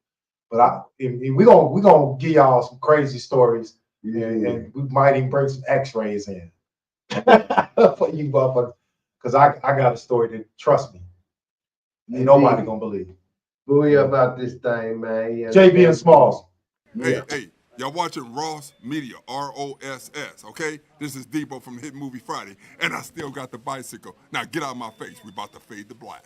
But we gonna give y'all some crazy stories. And we might even bring some x-rays in for you motherfuckers. Because I got a story that, trust me, ain't nobody gonna believe. Booyah about this thing, man. JB and Smalls. Hey, y'all watching Ross Media, ROSS, okay? This is Debo from Hit Movie Friday, and I still got the bicycle. Now get out of my face. We about to fade to black.